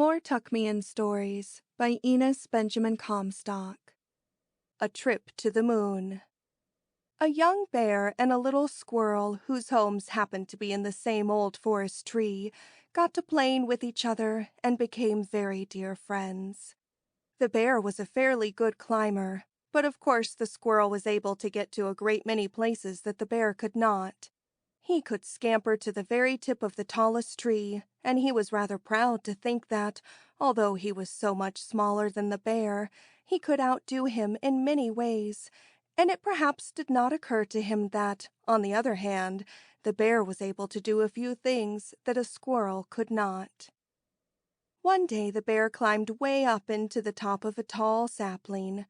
More Tuck-Me-In Stories by Enos Benjamin Comstock. A Trip to the Moon. A young bear and a little squirrel, whose homes happened to be in the same old forest tree, got to playing with each other and became very dear friends. The bear was a fairly good climber, but of course the squirrel was able to get to a great many places that the bear could not. He could scamper to the very tip of the tallest tree, and he was rather proud to think that, although he was so much smaller than the bear, he could outdo him in many ways, and it perhaps did not occur to him that, on the other hand, the bear was able to do a few things that a squirrel could not. One day the bear climbed way up into the top of a tall sapling.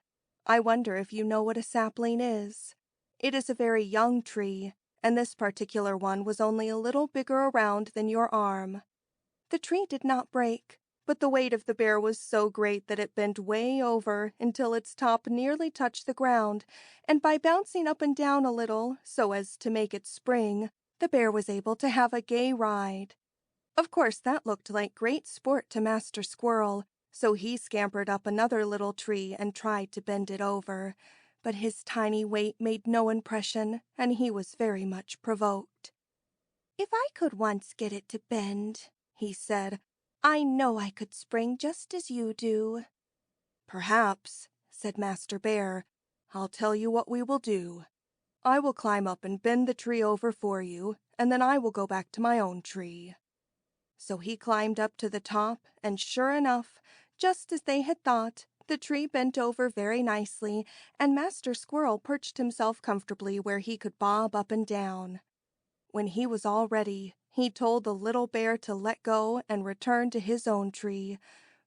I wonder if you know what a sapling is. It is a very young tree, and this particular one was only a little bigger around than your arm. The tree did not break, but the weight of the bear was so great that it bent way over until its top nearly touched the ground, and by bouncing up and down a little, so as to make it spring, the bear was able to have a gay ride. Of course that looked like great sport to Master Squirrel, so he scampered up another little tree and tried to bend it over. But his tiny weight made no impression, and he was very much provoked. "If I could once get it to bend," he said, "I know I could spring just as you do." "Perhaps," said Master Bear. "I'll tell you what we will do. I will climb up and bend the tree over for you, and then I will go back to my own tree." So he climbed up to the top, and sure enough, just as they had thought, the tree bent over very nicely, and Master Squirrel perched himself comfortably where he could bob up and down. When he was all ready, he told the little bear to let go and return to his own tree.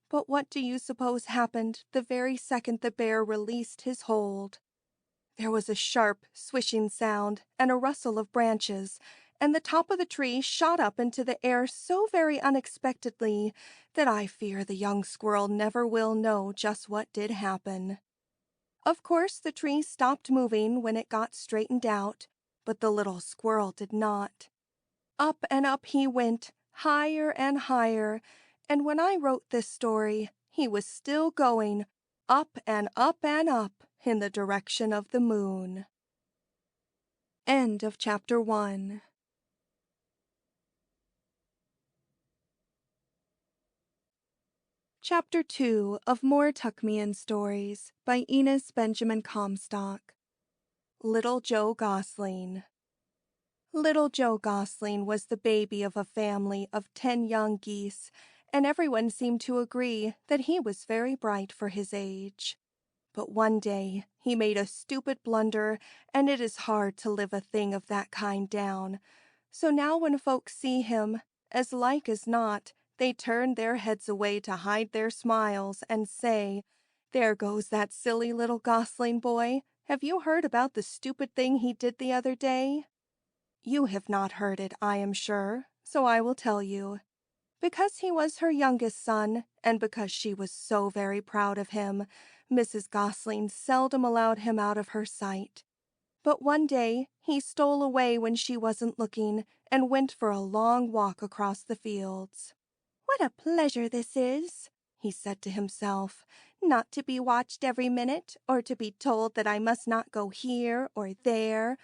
But what do you suppose happened the very second the bear released his hold? There was a sharp, swishing sound and a rustle of branches, and the top of the tree shot up into the air so very unexpectedly that I fear the young squirrel never will know just what did happen. Of course, the tree stopped moving when it got straightened out, but the little squirrel did not. Up and up he went, higher and higher, and when I wrote this story, he was still going, up and up and up, in the direction of the moon. End of Chapter 1. Chapter 2 of More Tuck-Me-In Stories by Enos Benjamin Comstock. Little Joe Gosling. Little Joe Gosling was the baby of a family of 10 young geese, and everyone seemed to agree that he was very bright for his age. But one day he made a stupid blunder, and it is hard to live a thing of that kind down. So now when folks see him, as like as not, they turn their heads away to hide their smiles and say, "There goes that silly little Gosling boy. Have you heard about the stupid thing he did the other day?" You have not heard it, I am sure, so I will tell you. Because he was her youngest son, and because she was so very proud of him, Mrs. Gosling seldom allowed him out of her sight. But one day he stole away when she wasn't looking, and went for a long walk across the fields. "What a pleasure this is," he said to himself, "not to be watched every minute, or to be told that I must not go here or there.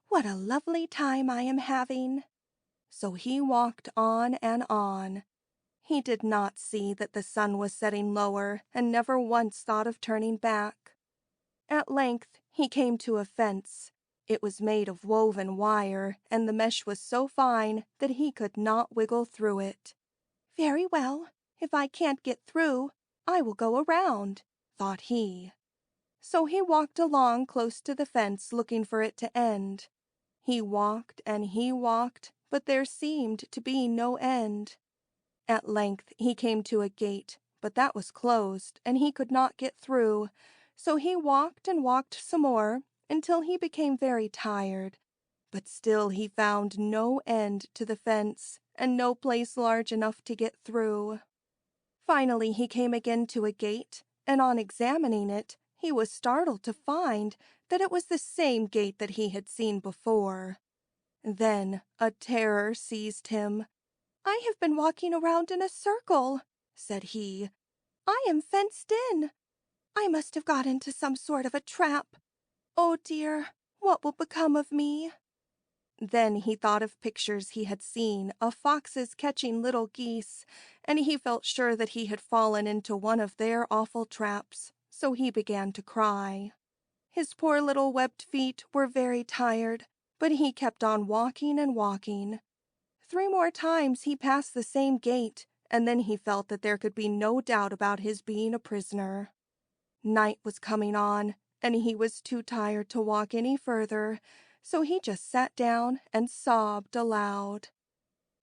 What a lovely time I am having." So he walked on and on. He did not see that the sun was setting lower, and never once thought of turning back. At length he came to a fence. It was made of woven wire, and the mesh was so fine that he could not wiggle through it. "Very well, if I can't get through, I will go around," thought he. So he walked along close to the fence looking for it to end. He walked, but there seemed to be no end. At length he came to a gate, but that was closed, and he could not get through. So he walked and walked some more, until he became very tired. But still he found no end to the fence, and no place large enough to get through. Finally he came again to a gate, and on examining it, he was startled to find that it was the same gate that he had seen before. Then a terror seized him. "I have been walking around in a circle," said he. "I am fenced in. I must have got into some sort of a trap. Oh dear, what will become of me?" Then he thought of pictures he had seen of foxes catching little geese, and he felt sure that he had fallen into one of their awful traps, so he began to cry. His poor little webbed feet were very tired, but he kept on walking and walking. 3 more times he passed the same gate, and then he felt that there could be no doubt about his being a prisoner. Night was coming on, and he was too tired to walk any further, so he just sat down and sobbed aloud.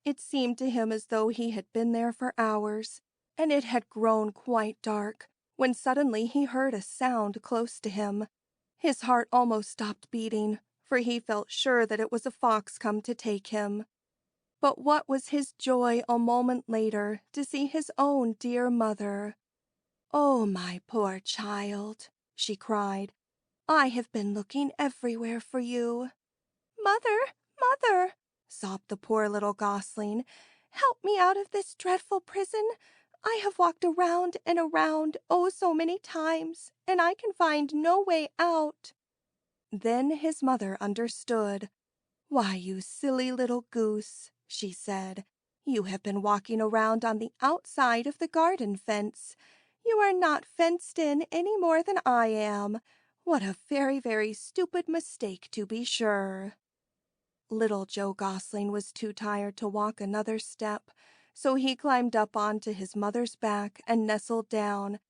It seemed to him as though he had been there for hours, and it had grown quite dark, when suddenly he heard a sound close to him. His heart almost stopped beating, for he felt sure that it was a fox come to take him. But what was his joy a moment later to see his own dear mother. "Oh, my poor child," she cried, "I have been looking everywhere for you." "Mother, mother," sobbed the poor little gosling, "help me out of this dreadful prison. I have walked around and around oh so many times, and I can find no way out." Then his mother understood. "Why, you silly little goose," she said, "you have been walking around on the outside of the garden fence. You are not fenced in any more than I am. What a very, very stupid mistake, to be sure." Little Joe Gosling was too tired to walk another step, so he climbed up onto his mother's back and nestled down,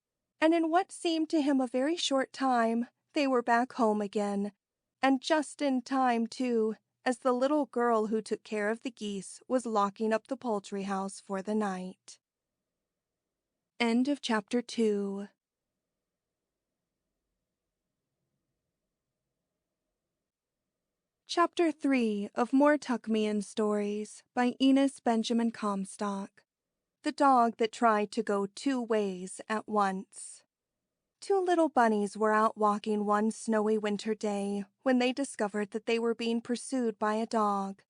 and in what seemed to him a very short time, they were back home again, and just in time, too, as the little girl who took care of the geese was locking up the poultry house for the night. End of chapter 2. Chapter 3 of More Tuckmean Stories by Enos Benjamin Comstock. The Dog That Tried to Go 2 Ways at Once. 2 little bunnies were out walking one snowy winter day when they discovered that they were being pursued by a dog.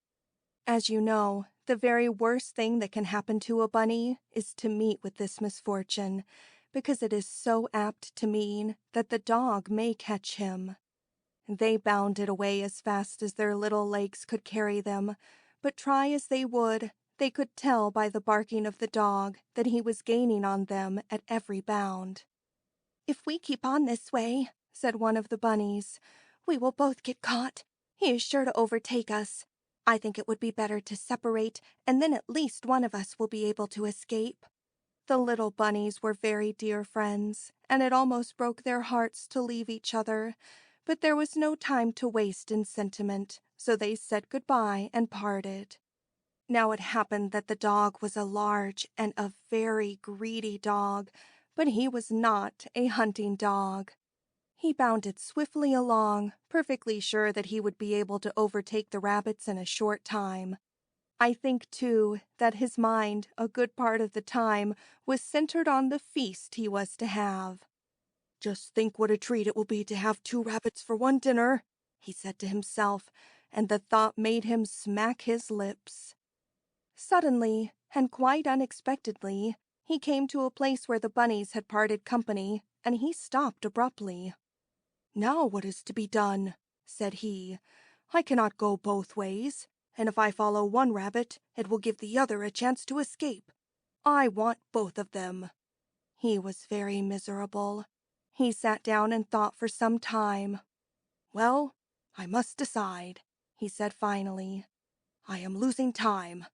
As you know, the very worst thing that can happen to a bunny is to meet with this misfortune, because it is so apt to mean that the dog may catch him. They bounded away as fast as their little legs could carry them, but try as they would, they could tell by the barking of the dog that he was gaining on them at every bound. "If we keep on this way," said one of the bunnies, "we will both get caught. He is sure to overtake us. I think it would be better to separate, and then at least one of us will be able to escape." The little bunnies were very dear friends, and it almost broke their hearts to leave each other, but there was no time to waste in sentiment, so they said goodbye and parted. Now it happened that the dog was a large and a very greedy dog, but he was not a hunting dog. He bounded swiftly along, perfectly sure that he would be able to overtake the rabbits in a short time. I think, too, that his mind, a good part of the time, was centered on the feast he was to have. "Just think what a treat it will be to have 2 rabbits for one dinner," he said to himself, and the thought made him smack his lips. Suddenly, and quite unexpectedly, he came to a place where the bunnies had parted company, and he stopped abruptly. "Now what is to be done?" said he. "I cannot go both ways, and if I follow one rabbit, it will give the other a chance to escape. I want both of them." He was very miserable. He sat down and thought for some time. "Well, I must decide," he said finally. "I am losing time."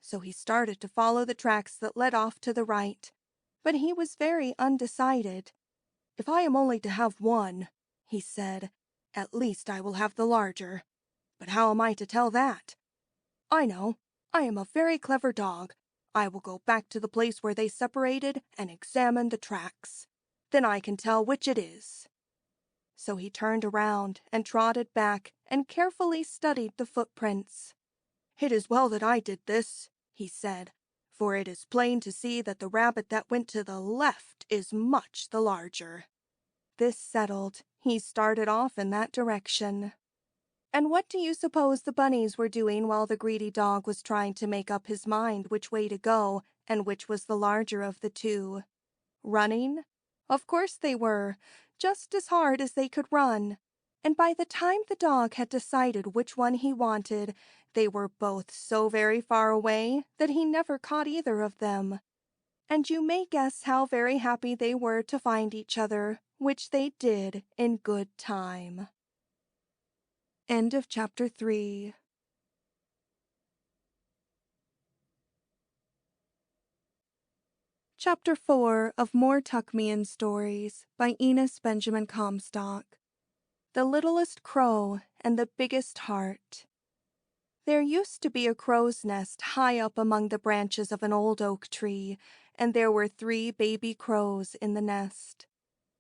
So he started to follow the tracks that led off to the right. But he was very undecided. "If I am only to have one," he said, "at least I will have the larger. But how am I to tell that? I know. I am a very clever dog. I will go back to the place where they separated and examine the tracks. Then I can tell which it is." So he turned around and trotted back and carefully studied the footprints. "It is well that I did this," he said, "for it is plain to see that the rabbit that went to the left is much the larger." This settled, he started off in that direction. And what do you suppose the bunnies were doing while the greedy dog was trying to make up his mind which way to go and which was the larger of the two. Running? Of course they were, just as hard as they could run. And by the time the dog had decided which one he wanted, they were both so very far away that he never caught either of them. And you may guess how very happy they were to find each other, which they did in good time. End of chapter 3. Chapter 4 of More Tuckmean Stories by Enos Benjamin Comstock. The Littlest Crow and the Biggest Heart. There used to be a crow's nest high up among the branches of an old oak tree, and there were 3 baby crows in the nest.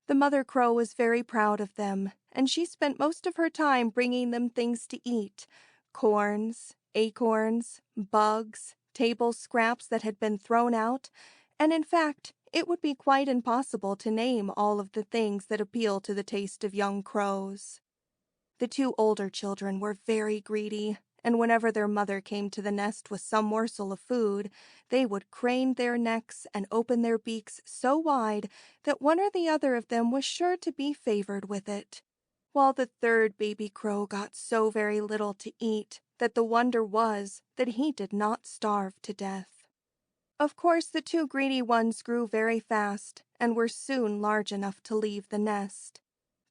The mother crow was very proud of them, and she spent most of her time bringing them things to eat: corns, acorns, bugs, table scraps that had been thrown out, and in fact, it would be quite impossible to name all of the things that appeal to the taste of young crows. The 2 older children were very greedy, and whenever their mother came to the nest with some morsel of food, they would crane their necks and open their beaks so wide that one or the other of them was sure to be favored with it, while the 3rd baby crow got so very little to eat that the wonder was that he did not starve to death. Of course, the 2 greedy ones grew very fast and were soon large enough to leave the nest.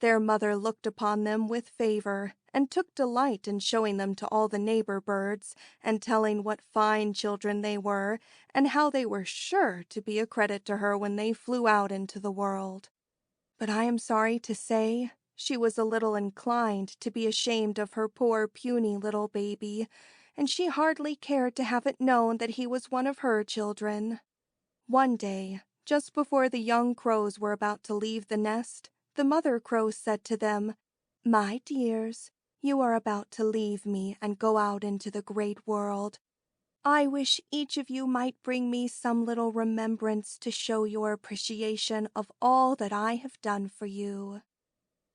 Their mother looked upon them with favor and took delight in showing them to all the neighbor birds and telling what fine children they were and how they were sure to be a credit to her when they flew out into the world. But I am sorry to say she was a little inclined to be ashamed of her poor puny little baby, and she hardly cared to have it known that he was one of her children. One day, just before the young crows were about to leave the nest, the mother crow said to them, "My dears, you are about to leave me and go out into the great world. I wish each of you might bring me some little remembrance to show your appreciation of all that I have done for you."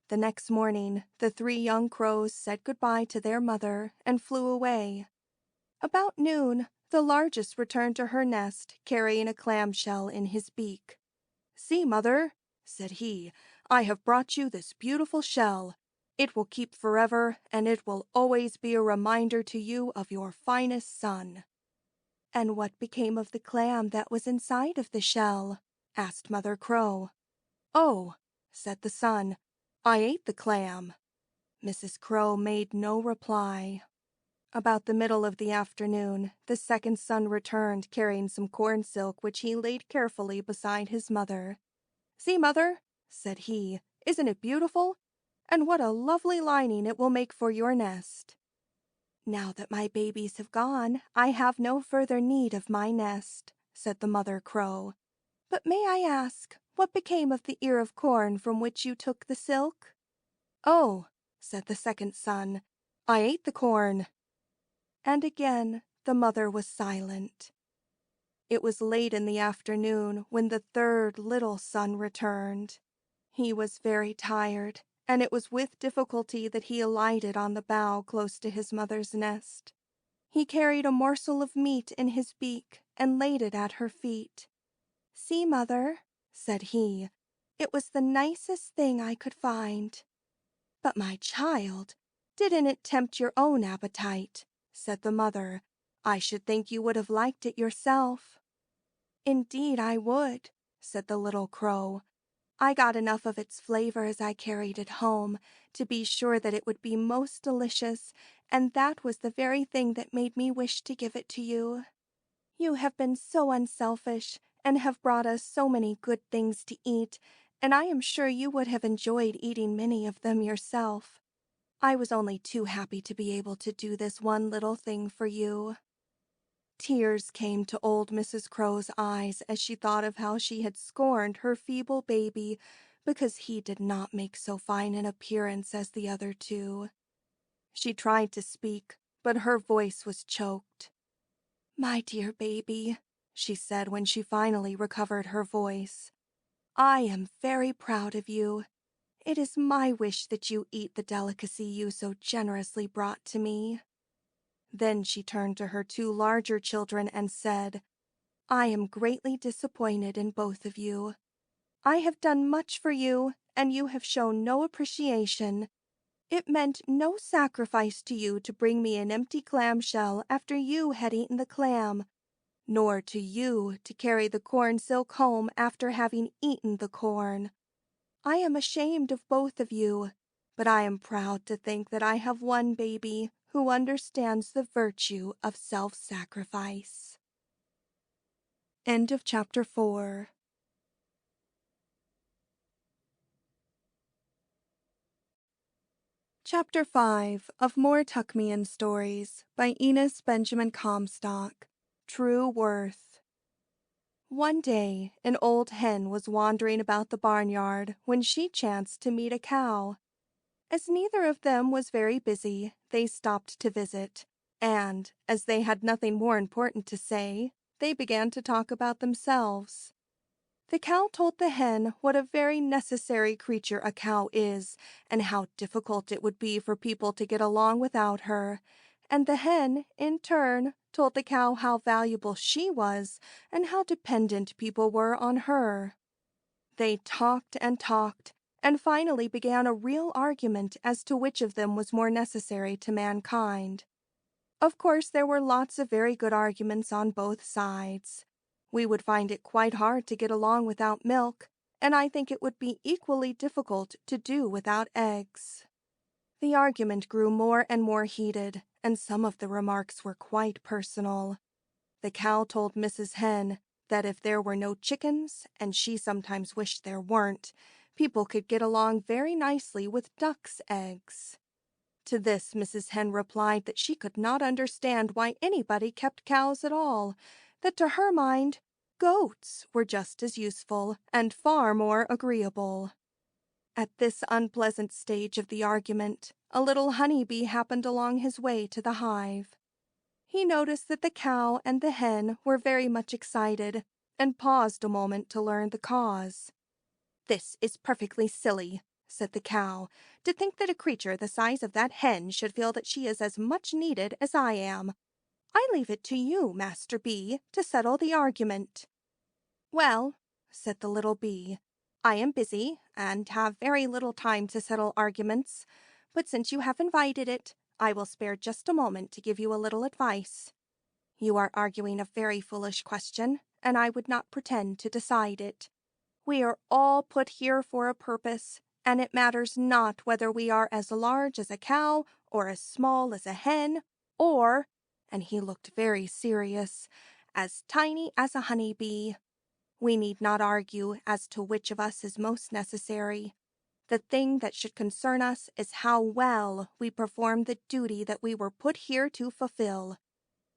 The next morning, the 3 young crows said goodbye to their mother and flew away. About noon, the largest returned to her nest, carrying a clamshell in his beak. "See, mother," said he, "I have brought you this beautiful shell. It will keep forever, and it will always be a reminder to you of your finest son." "And what became of the clam that was inside of the shell?" asked Mother Crow. "Oh," said the son, "I ate the clam." Mrs. Crow made no reply. About the middle of the afternoon, the second son returned carrying some corn silk which he laid carefully beside his mother. "See, mother," said he, "isn't it beautiful? And what a lovely lining it will make for your nest." "Now that my babies have gone, I have no further need of my nest," said the mother crow. "But may I ask what became of the ear of corn from which you took the silk?" "Oh," said the second son, "I ate the corn." And again the mother was silent. It was late in the afternoon when the 3rd little son returned. He was very tired, and it was with difficulty that he alighted on the bough close to his mother's nest. He carried a morsel of meat in his beak and laid it at her feet. "See, mother," said he, "it was the nicest thing I could find." "But, my child, didn't it tempt your own appetite?" said the mother. "I should think you would have liked it yourself." "Indeed I would," said the little crow. "I got enough of its flavor as I carried it home to be sure that it would be most delicious, and that was the very thing that made me wish to give it to you. You have been so unselfish and have brought us so many good things to eat, and I am sure you would have enjoyed eating many of them yourself. I was only too happy to be able to do this one little thing for you." Tears came to old Mrs. Crow's eyes as she thought of how she had scorned her feeble baby because he did not make so fine an appearance as the other 2. She tried to speak, but her voice was choked. "My dear baby," she said when she finally recovered her voice, "I am very proud of you. It is my wish that you eat the delicacy you so generously brought to me." Then she turned to her 2 larger children and said, I am greatly disappointed in both of you. I have done much for you, and you have shown no appreciation. It meant no sacrifice to you to bring me an empty clamshell after you had eaten the clam, nor to you to carry the corn silk home after having eaten the corn. I am ashamed of both of you, but I am proud to think that I have one baby who understands the virtue of self-sacrifice. End of chapter 4. Chapter 5 of More Tuckmean Stories by Enos Benjamin Comstock. True Worth. One day, an old hen was wandering about the barnyard when she chanced to meet a cow. As neither of them was very busy, they stopped to visit, and, as they had nothing more important to say, they began to talk about themselves. The cow told the hen what a very necessary creature a cow is, and how difficult it would be for people to get along without her, and the hen, in turn, told the cow how valuable she was, and how dependent people were on her. They talked and talked, and finally began a real argument as to which of them was more necessary to mankind. Of course, there were lots of very good arguments on both sides. We would find it quite hard to get along without milk, and I think it would be equally difficult to do without eggs. The argument grew more and more heated, and some of the remarks were quite personal. The cow told Mrs. Hen that if there were no chickens, and she sometimes wished there weren't, people could get along very nicely with ducks' eggs. To this Mrs. Hen replied that she could not understand why anybody kept cows at all, that to her mind, goats were just as useful and far more agreeable. At this unpleasant stage of the argument, a little honey-bee happened along his way to the hive. He noticed that the cow and the hen were very much excited, and paused a moment to learn the cause. "This is perfectly silly," said the cow, "to think that a creature the size of that hen should feel that she is as much needed as I am. I leave it to you, Master Bee, to settle the argument." "Well," said the little bee, "I am busy, and have very little time to settle arguments, but since you have invited it, I will spare just a moment to give you a little advice. You are arguing a very foolish question, and I would not pretend to decide it. We are all put here for a purpose, and it matters not whether we are as large as a cow, or as small as a hen, or," and he looked very serious, "as tiny as a honey-bee. We need not argue as to which of us is most necessary. The thing that should concern us is how well we perform the duty that we were put here to fulfill.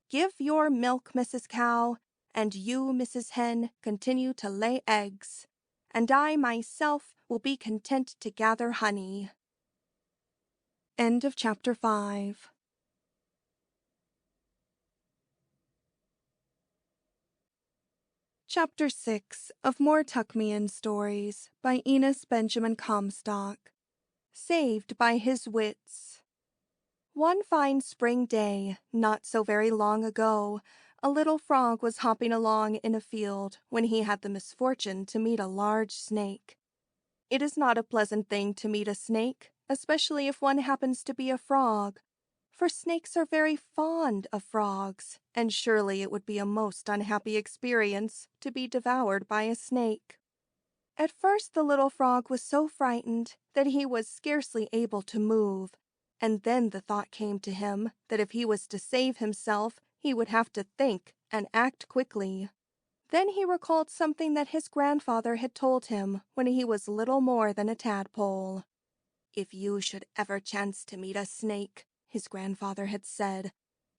Give your milk, Mrs. Cow, and you, Mrs. Hen, continue to lay eggs, and I myself will be content to gather honey." End of chapter 5. Chapter 6 of More Tuckmean Stories by Enos Benjamin Comstock. Saved by His Wits. One fine spring day, not so very long ago, a little frog was hopping along in a field when he had the misfortune to meet a large snake. It is not a pleasant thing to meet a snake, especially if one happens to be a frog, for snakes are very fond of frogs, and surely it would be a most unhappy experience to be devoured by a snake. At first the little frog was so frightened that he was scarcely able to move, and then the thought came to him that if he was to save himself, he would have to think and act quickly. Then he recalled something that his grandfather had told him when he was little more than a tadpole. "If you should ever chance to meet a snake," his grandfather had said,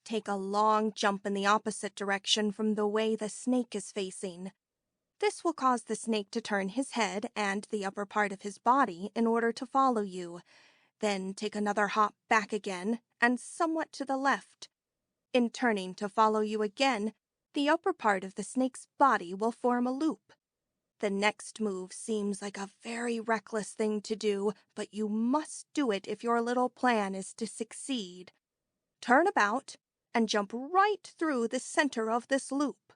"take a long jump in the opposite direction from the way the snake is facing. This will cause the snake to turn his head and the upper part of his body in order to follow you. Then take another hop back again and somewhat to the left. In turning to follow you again, the upper part of the snake's body will form a loop. The next move seems like a very reckless thing to do, but you must do it if your little plan is to succeed. Turn about and jump right through the center of this loop.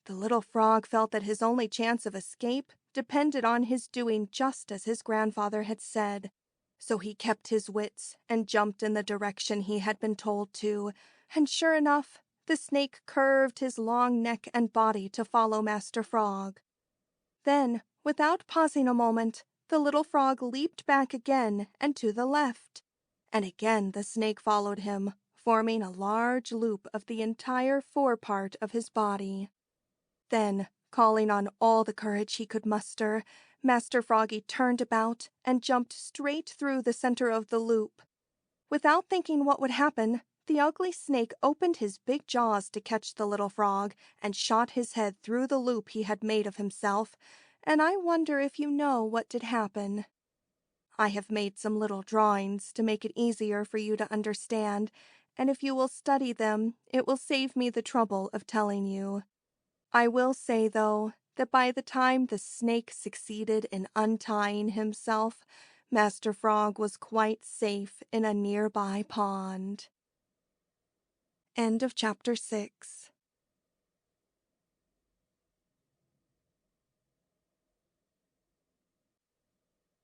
The little frog felt that his only chance of escape depended on his doing just as his grandfather had said. So he kept his wits and jumped in the direction he had been told to, and sure enough, the snake curved his long neck and body to follow Master Frog. Then, without pausing a moment, the little frog leaped back again and to the left, and again the snake followed him, forming a large loop of the entire forepart of his body. Then, calling on all the courage he could muster, Master Froggy turned about and jumped straight through the center of the loop. Without thinking what would happen, the ugly snake opened his big jaws to catch the little frog and shot his head through the loop he had made of himself, and I wonder if you know what did happen. I have made some little drawings to make it easier for you to understand, and if you will study them, it will save me the trouble of telling you. I will say, though, that by the time the snake succeeded in untying himself, Master Frog was quite safe in a nearby pond. End of chapter 6.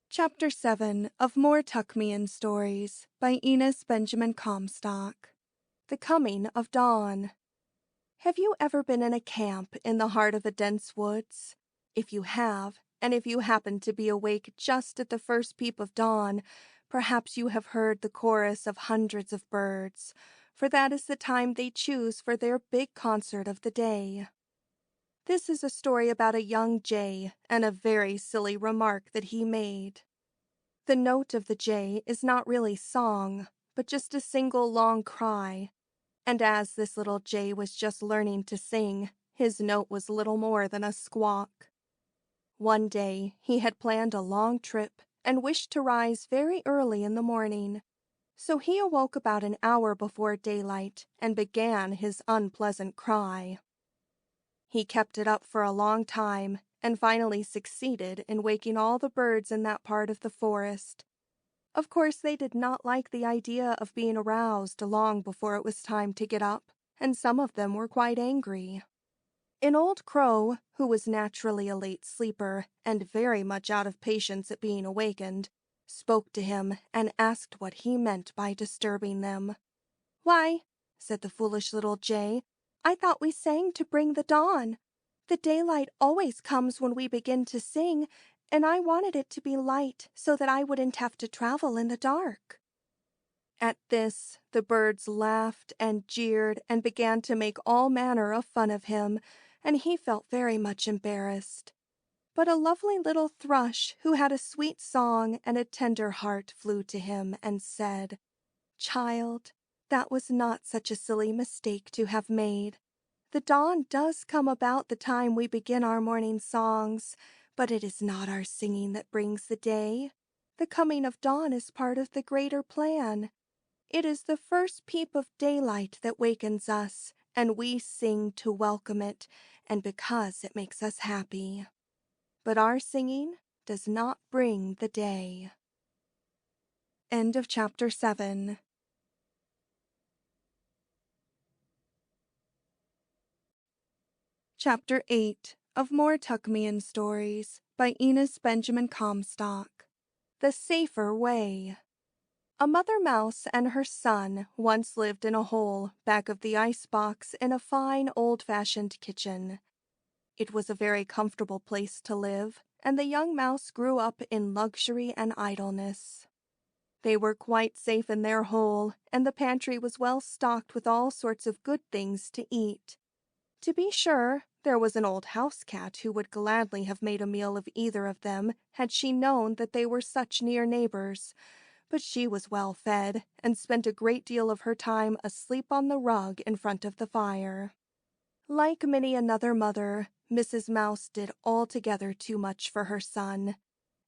Chapter 7 of More Tuckmean Stories by Enos Benjamin Comstock. The Coming of Dawn. Have you ever been in a camp in the heart of a dense woods? If you have, and if you happen to be awake just at the first peep of dawn, perhaps you have heard the chorus of hundreds of birds, for that is the time they choose for their big concert of the day. This is a story about a young jay and a very silly remark that he made. The note of the jay is not really song, but just a single long cry. And as this little jay was just learning to sing, his note was little more than a squawk. One day he had planned a long trip and wished to rise very early in the morning. So he awoke about an hour before daylight and began his unpleasant cry. He kept it up for a long time and finally succeeded in waking all the birds in that part of the forest. Of course, they did not like the idea of being aroused long before it was time to get up, and some of them were quite angry. An old crow, who was naturally a late sleeper and very much out of patience at being awakened, spoke to him and asked what he meant by disturbing them. "Why," said the foolish little jay, "I thought we sang to bring the dawn. The daylight always comes when we begin to sing, and I wanted it to be light so that I wouldn't have to travel in the dark." At this, the birds laughed and jeered and began to make all manner of fun of him, and he felt very much embarrassed. But a lovely little thrush who had a sweet song and a tender heart flew to him and said, "Child, that was not such a silly mistake to have made. The dawn does come about the time we begin our morning songs, but it is not our singing that brings the day. The coming of dawn is part of the greater plan. It is the first peep of daylight that wakens us, and we sing to welcome it, and because it makes us happy. But our singing does not bring the day." End of chapter 7. Chapter 8 of More Tuckmean Stories by Enos Benjamin Comstock. The Safer Way. A mother mouse and her son once lived in a hole back of the icebox in a fine old-fashioned kitchen. It was a very comfortable place to live, and the young mouse grew up in luxury and idleness. They were quite safe in their hole, and the pantry was well stocked with all sorts of good things to eat. To be sure, there was an old house cat who would gladly have made a meal of either of them had she known that they were such near neighbors, but she was well fed and spent a great deal of her time asleep on the rug in front of the fire. Like many another mother, Mrs. Mouse did altogether too much for her son.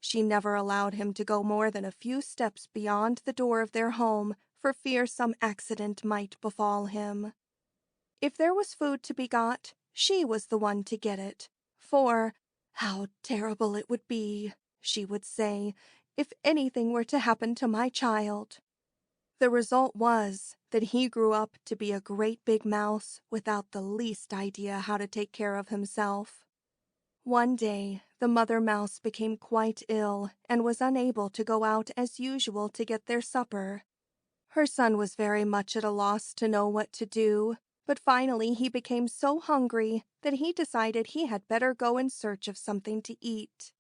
She never allowed him to go more than a few steps beyond the door of their home for fear some accident might befall him. If there was food to be got, she was the one to get it, for "how terrible it would be," she would say, "if anything were to happen to my child." The result was that he grew up to be a great big mouse without the least idea how to take care of himself. One day, the mother mouse became quite ill and was unable to go out as usual to get their supper. Her son was very much at a loss to know what to do, but finally he became so hungry that he decided he had better go in search of something to eat.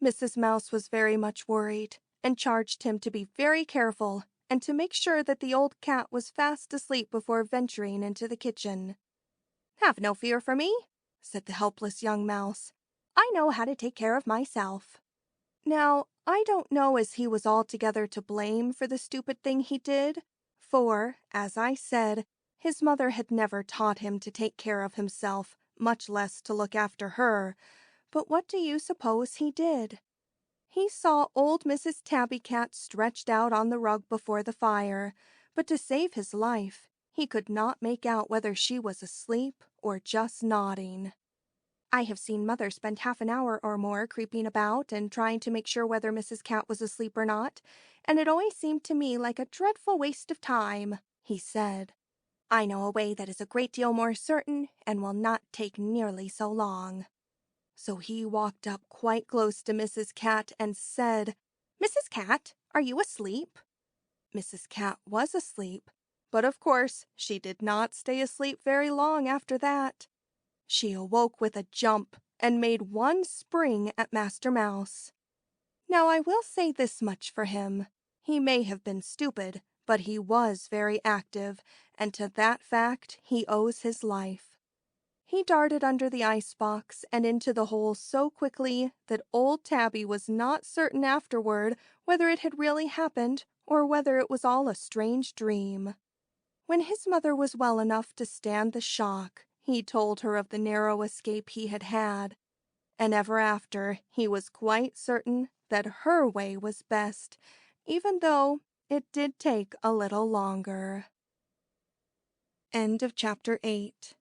Mrs. Mouse was very much worried and charged him to be very careful and to make sure that the old cat was fast asleep before venturing into the kitchen. "Have no fear for me," said the helpless young mouse. "I know how to take care of myself." Now, I don't know as he was altogether to blame for the stupid thing he did, for, as I said, his mother had never taught him to take care of himself, much less to look after her. But what do you suppose he did? He saw old Mrs. Tabby Cat stretched out on the rug before the fire, but to save his life, he could not make out whether she was asleep or just nodding. I have seen Mother spend half an hour or more creeping about and trying to make sure whether Mrs. Cat was asleep or not, and it always seemed to me like a dreadful waste of time, he said. I know a way that is a great deal more certain and will not take nearly so long. So he walked up quite close to Mrs. Cat and said, "Mrs. Cat, are you asleep?" Mrs. Cat was asleep, but of course she did not stay asleep very long after that. She awoke with a jump and made one spring at Master Mouse. Now I will say this much for him. He may have been stupid, but he was very active, and to that fact he owes his life. He darted under the icebox and into the hole so quickly that old Tabby was not certain afterward whether it had really happened or whether it was all a strange dream. When his mother was well enough to stand the shock, he told her of the narrow escape he had had, and ever after he was quite certain that her way was best, even though it did take a little longer. End of Chapter 8.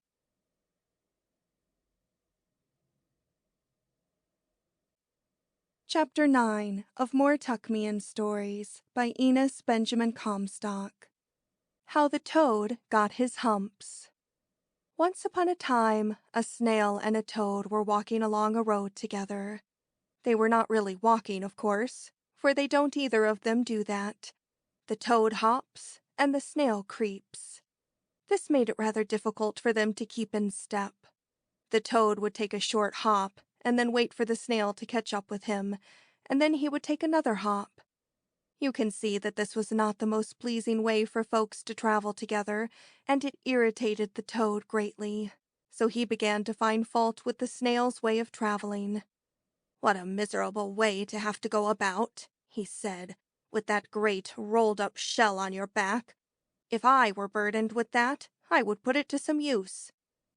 Chapter 9 of More Tuckmean Stories by Enos Benjamin Comstock. How the Toad Got His Humps. Once upon a time, a snail and a toad were walking along a road together. They were not really walking, of course, for they don't either of them do that. The toad hops and the snail creeps. This made it rather difficult for them to keep in step. The toad would take a short hop and then wait for the snail to catch up with him, and then he would take another hop. You can see that this was not the most pleasing way for folks to travel together, and it irritated the toad greatly. So he began to find fault with the snail's way of traveling. "What a miserable way to have to go about," he said, "with that great rolled-up shell on your back. If I were burdened with that, I would put it to some use.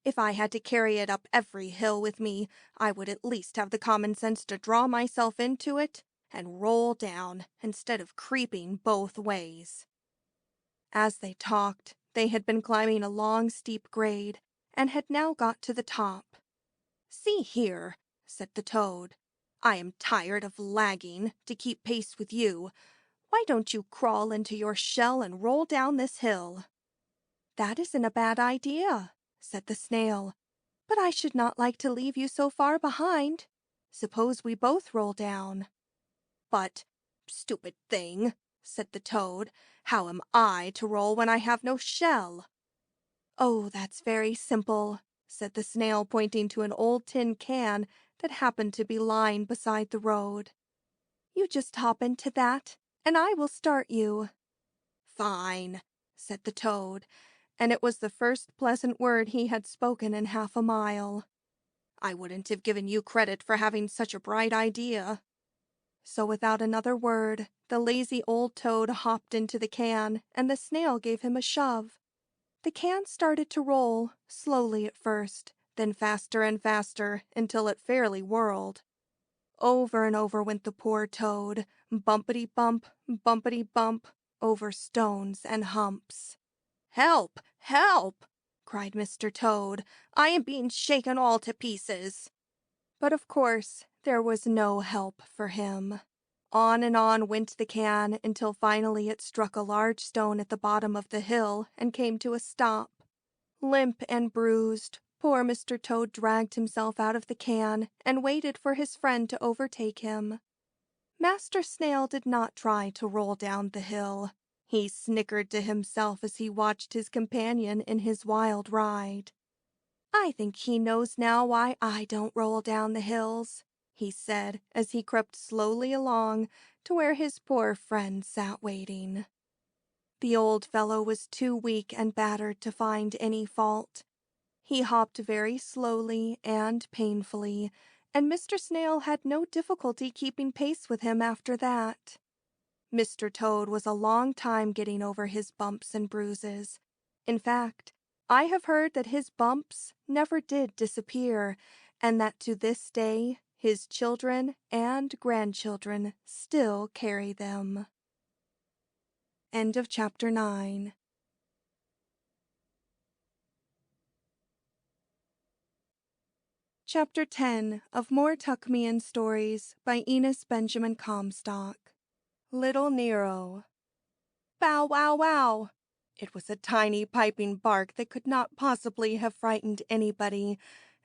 If I had to carry it up every hill with me, I would at least have the common sense to draw myself into it and roll down instead of creeping both ways." As they talked, they had been climbing a long, steep grade and had now got to the top. "See here," said the toad, "I am tired of lagging to keep pace with you. Why don't you crawl into your shell and roll down this hill?" "That isn't a bad idea," said the snail, "but I should not like to leave you so far behind. Suppose we both roll down." "But, stupid thing," said the toad, "how am I to roll when I have no shell?" "Oh, that's very simple," said the snail, pointing to an old tin can that happened to be lying beside the road. "You just hop into that, and I will start you." "Fine," said the toad, and it was the first pleasant word he had spoken in half a mile. "I wouldn't have given you credit for having such a bright idea." So without another word, the lazy old toad hopped into the can, and the snail gave him a shove. The can started to roll, slowly at first, then faster and faster until it fairly whirled. Over and over went the poor toad, bumpity-bump, bumpity-bump, over stones and humps. "Help! Help!" cried Mr. Toad. "I am being shaken all to pieces." But of course there was no help for him. On and on went the can until finally it struck a large stone at the bottom of the hill and came to a stop. Limp and bruised, poor Mr. Toad dragged himself out of the can and waited for his friend to overtake him. Master Snail did not try to roll down the hill. He snickered to himself as he watched his companion in his wild ride. "I think he knows now why I don't roll down the hills," he said as he crept slowly along to where his poor friend sat waiting. The old fellow was too weak and battered to find any fault. He hopped very slowly and painfully, and Mr. Snail had no difficulty keeping pace with him after that. Mr. Toad was a long time getting over his bumps and bruises. In fact, I have heard that his bumps never did disappear, and that to this day his children and grandchildren still carry them. End of chapter 9. Chapter 10 of More Tuckmean Stories by Enos Benjamin Comstock. Little Nero. Bow wow wow! It was a tiny piping bark that could not possibly have frightened anybody,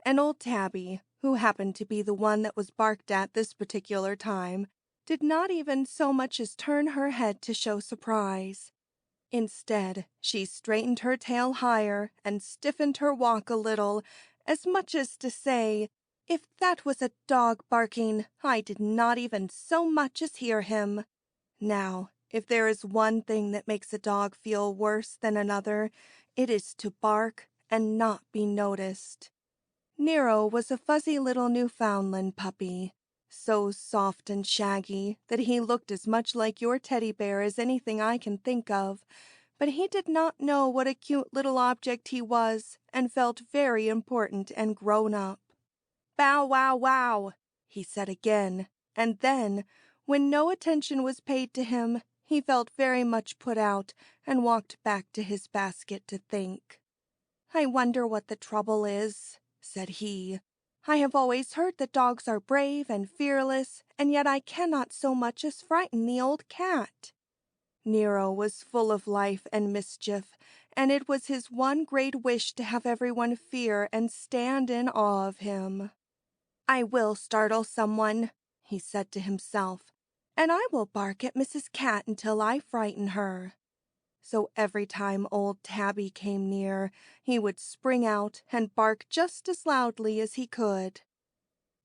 and old Tabby, who happened to be the one that was barked at this particular time, did not even so much as turn her head to show surprise. Instead, she straightened her tail higher and stiffened her walk a little, as much as to say, "If that was a dog barking, I did not even so much as hear him." Now, if there is one thing that makes a dog feel worse than another, it is to bark and not be noticed. Nero was a fuzzy little Newfoundland puppy, so soft and shaggy that he looked as much like your teddy bear as anything I can think of, but he did not know what a cute little object he was and felt very important and grown up. "Bow wow wow!" he said again, and then, when no attention was paid to him, he felt very much put out and walked back to his basket to think. "I wonder what the trouble is," said he. "I have always heard that dogs are brave and fearless, and yet I cannot so much as frighten the old cat." Nero was full of life and mischief, and it was his one great wish to have everyone fear and stand in awe of him. "I will startle someone," he said to himself, "and I will bark at Mrs. Cat until I frighten her." So every time old Tabby came near, he would spring out and bark just as loudly as he could.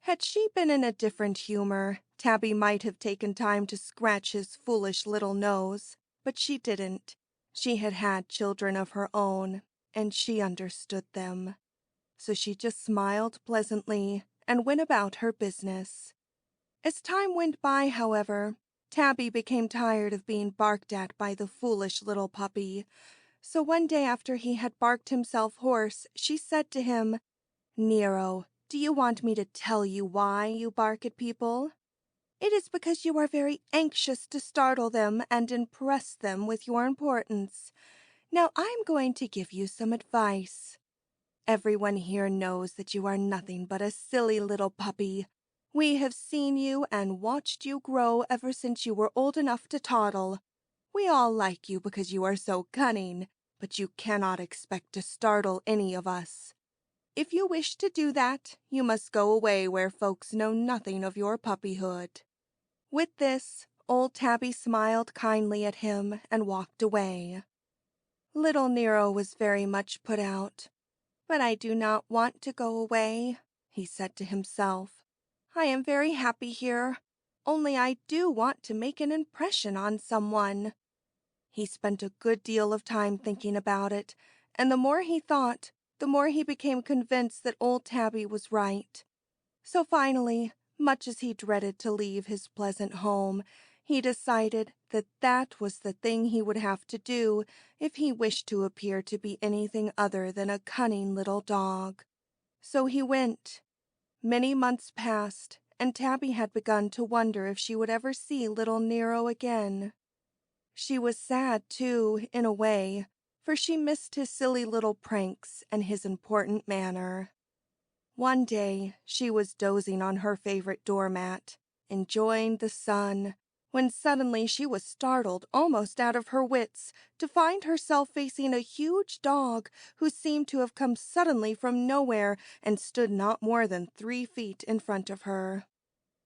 Had she been in a different humor, Tabby might have taken time to scratch his foolish little nose, but she didn't. She had had children of her own, and she understood them. So she just smiled pleasantly and went about her business. As time went by, however, Tabby became tired of being barked at by the foolish little puppy. So one day after he had barked himself hoarse, she said to him, "Nero, do you want me to tell you why you bark at people?" "It is because you are very anxious to startle them and impress them with your importance. Now I'm going to give you some advice. Everyone here knows that you are nothing but a silly little puppy. We have seen you and watched you grow ever since you were old enough to toddle. We all like you because you are so cunning, but you cannot expect to startle any of us. If you wish to do that, you must go away where folks know nothing of your puppyhood." With this, old Tabby smiled kindly at him and walked away. Little Nero was very much put out. "But I do not want to go away," he said to himself. "I am very happy here, only I do want to make an impression on someone." He spent a good deal of time thinking about it, and the more he thought, the more he became convinced that old Tabby was right. So finally, much as he dreaded to leave his pleasant home, he decided that that was the thing he would have to do if he wished to appear to be anything other than a cunning little dog. So he went. Many months passed, and Tabby had begun to wonder if she would ever see little Nero again. She was sad, too, in a way, for she missed his silly little pranks and his important manner. One day she was dozing on her favorite doormat, enjoying the sun, when suddenly she was startled almost out of her wits to find herself facing a huge dog who seemed to have come suddenly from nowhere and stood not more than 3 feet in front of her.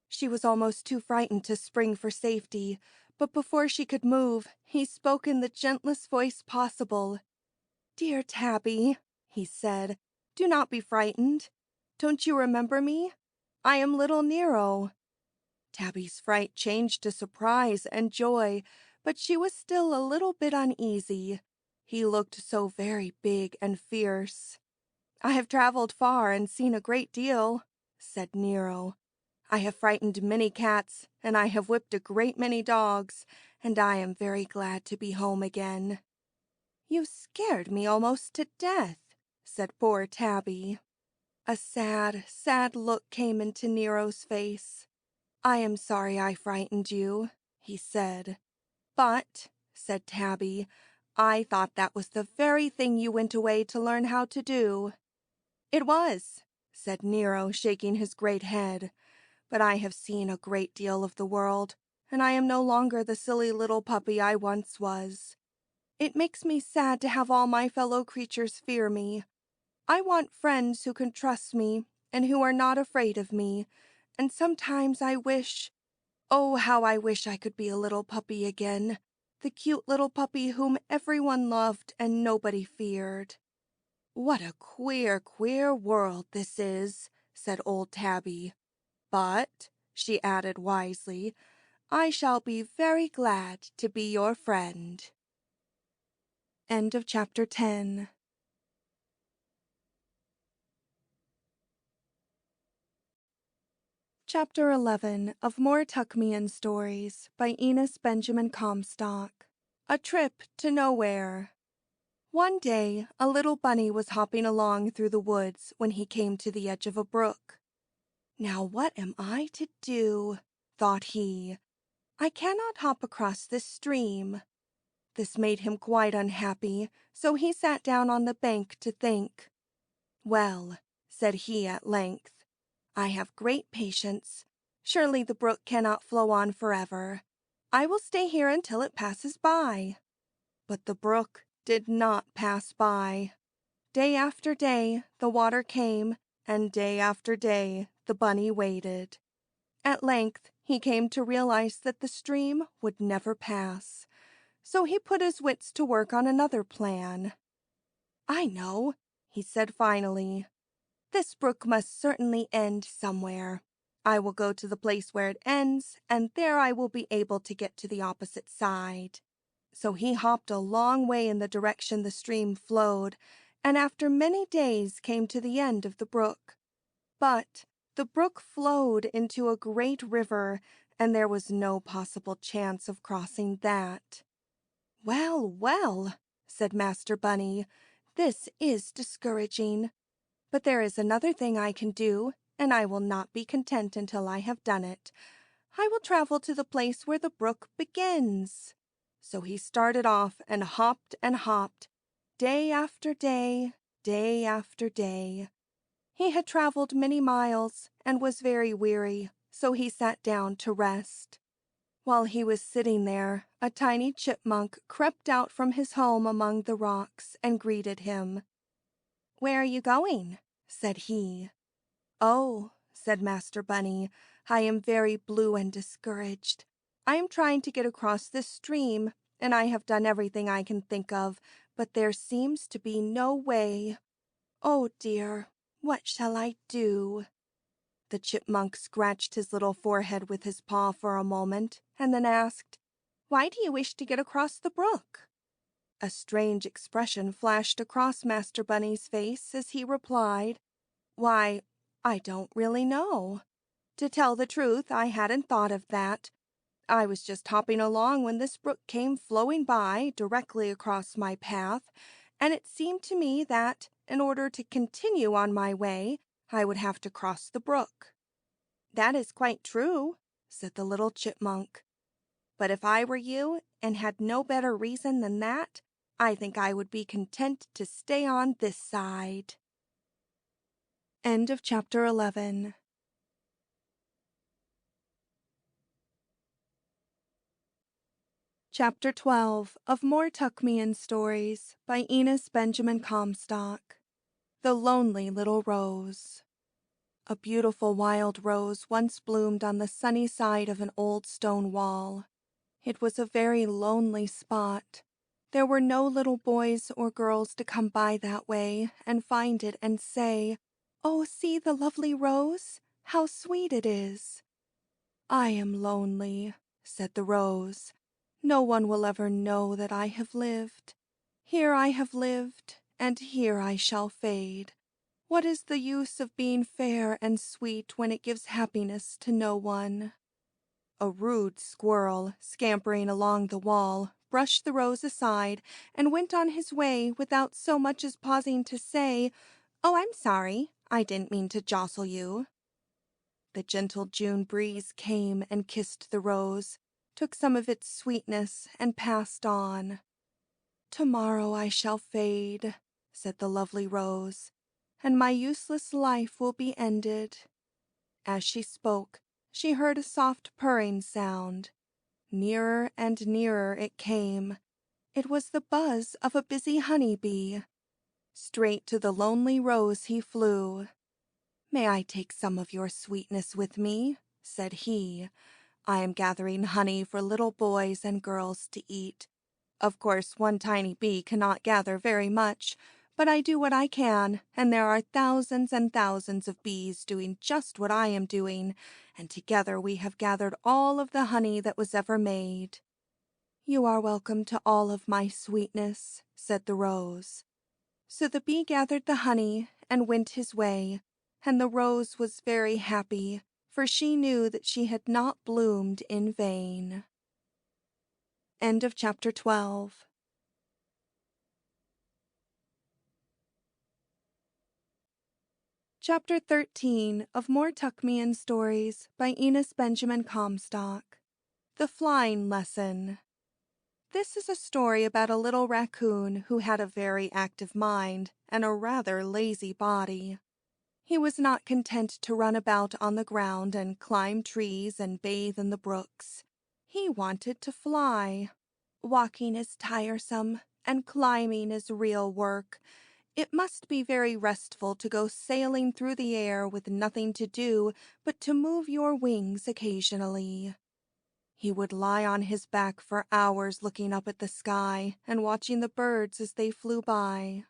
She was almost too frightened to spring for safety, but before she could move, he spoke in the gentlest voice possible. "Dear Tabby," he said, "do not be frightened. Don't you remember me? I am little Nero." Tabby's fright changed to surprise and joy, but she was still a little bit uneasy. He looked so very big and fierce. "I have traveled far and seen a great deal," said Nero. "I have frightened many cats, and I have whipped a great many dogs, and I am very glad to be home again." "You scared me almost to death," said poor Tabby. A sad, sad look came into Nero's face. "I am sorry I frightened you," he said. "But," said Tabby, "I thought that was the very thing you went away to learn how to do." "It was," said Nero, shaking his great head. "But I have seen a great deal of the world, and I am no longer the silly little puppy I once was. It makes me sad to have all my fellow creatures fear me. I want friends who can trust me and who are not afraid of me, and sometimes I wish, oh, how I wish I could be a little puppy again, the cute little puppy whom everyone loved and nobody feared." "What a queer, queer world this is," said old Tabby. "But," she added wisely, "I shall be very glad to be your friend." End of chapter 10. Chapter 11 of More Tuckmean Stories by Enos Benjamin Comstock. A Trip to Nowhere. One day, a little bunny was hopping along through the woods when he came to the edge of a brook. "Now what am I to do?" thought he. "I cannot hop across this stream." This made him quite unhappy, so he sat down on the bank to think. "Well," said he at length, "I have great patience. Surely the brook cannot flow on forever. I will stay here until it passes by." But the brook did not pass by. Day after day the water came, and day after day the bunny waited. At length he came to realize that the stream would never pass, so he put his wits to work on another plan. "I know," he said finally. "This brook must certainly end somewhere. I will go to the place where it ends, and there I will be able to get to the opposite side." So he hopped a long way in the direction the stream flowed, and after many days came to the end of the brook. But the brook flowed into a great river, and there was no possible chance of crossing that. "Well, well," said Master Bunny, "this is discouraging. But there is another thing I can do, and I will not be content until I have done it. I will travel to the place where the brook begins." So he started off and hopped, day after day, day after day. He had traveled many miles and was very weary, so he sat down to rest. While he was sitting there, a tiny chipmunk crept out from his home among the rocks and greeted him. "Where are you going?" said he. "Oh," said Master Bunny, "I am very blue and discouraged. I am trying to get across this stream, and I have done everything I can think of, but there seems to be no way. Oh dear, what shall I do?" The chipmunk scratched his little forehead with his paw for a moment, and then asked, "Why do you wish to get across the brook?" A strange expression flashed across Master Bunny's face as he replied, "Why, I don't really know. To tell the truth, I hadn't thought of that. I was just hopping along when this brook came flowing by directly across my path, and it seemed to me that, in order to continue on my way, I would have to cross the brook." "That is quite true," said the little chipmunk. "But if I were you, and had no better reason than that, I think I would be content to stay on this side." End of chapter 11. Chapter 12 of More Tuckmean Stories by Enos Benjamin Comstock. The Lonely Little Rose. A beautiful wild rose once bloomed on the sunny side of an old stone wall. It was a very lonely spot. There were no little boys or girls to come by that way and find it and say, "Oh, see the lovely rose! How sweet it is!" "I am lonely," said the rose. "No one will ever know that I have lived. Here I have lived, and here I shall fade. What is the use of being fair and sweet when it gives happiness to no one?" A rude squirrel, scampering along the wall, brushed the rose aside and went on his way without so much as pausing to say, "Oh, I'm sorry. I didn't mean to jostle you." The gentle June breeze came and kissed the rose, took some of its sweetness, and passed on. "Tomorrow I shall fade," said the lovely rose, "and my useless life will be ended." As she spoke, she heard a soft purring sound. Nearer and nearer it came. It was the buzz of a busy honey bee. Straight to the lonely rose he flew. "May I take some of your sweetness with me?" said he. "I am gathering honey for little boys and girls to eat. Of course, one tiny bee cannot gather very much, but I do what I can, and there are thousands and thousands of bees doing just what I am doing, and together we have gathered all of the honey that was ever made." "You are welcome to all of my sweetness," said the rose. So the bee gathered the honey and went his way, and the rose was very happy, for she knew that she had not bloomed in vain. End of chapter 12. Chapter 13 of More Tuckmean Stories by Enos Benjamin Comstock. The Flying Lesson. This is a story about a little raccoon who had a very active mind and a rather lazy body. He was not content to run about on the ground and climb trees and bathe in the brooks. He wanted to fly. Walking is tiresome, and climbing is real work. It must be very restful to go sailing through the air with nothing to do but to move your wings occasionally. He would lie on his back for hours looking up at the sky and watching the birds as they flew by.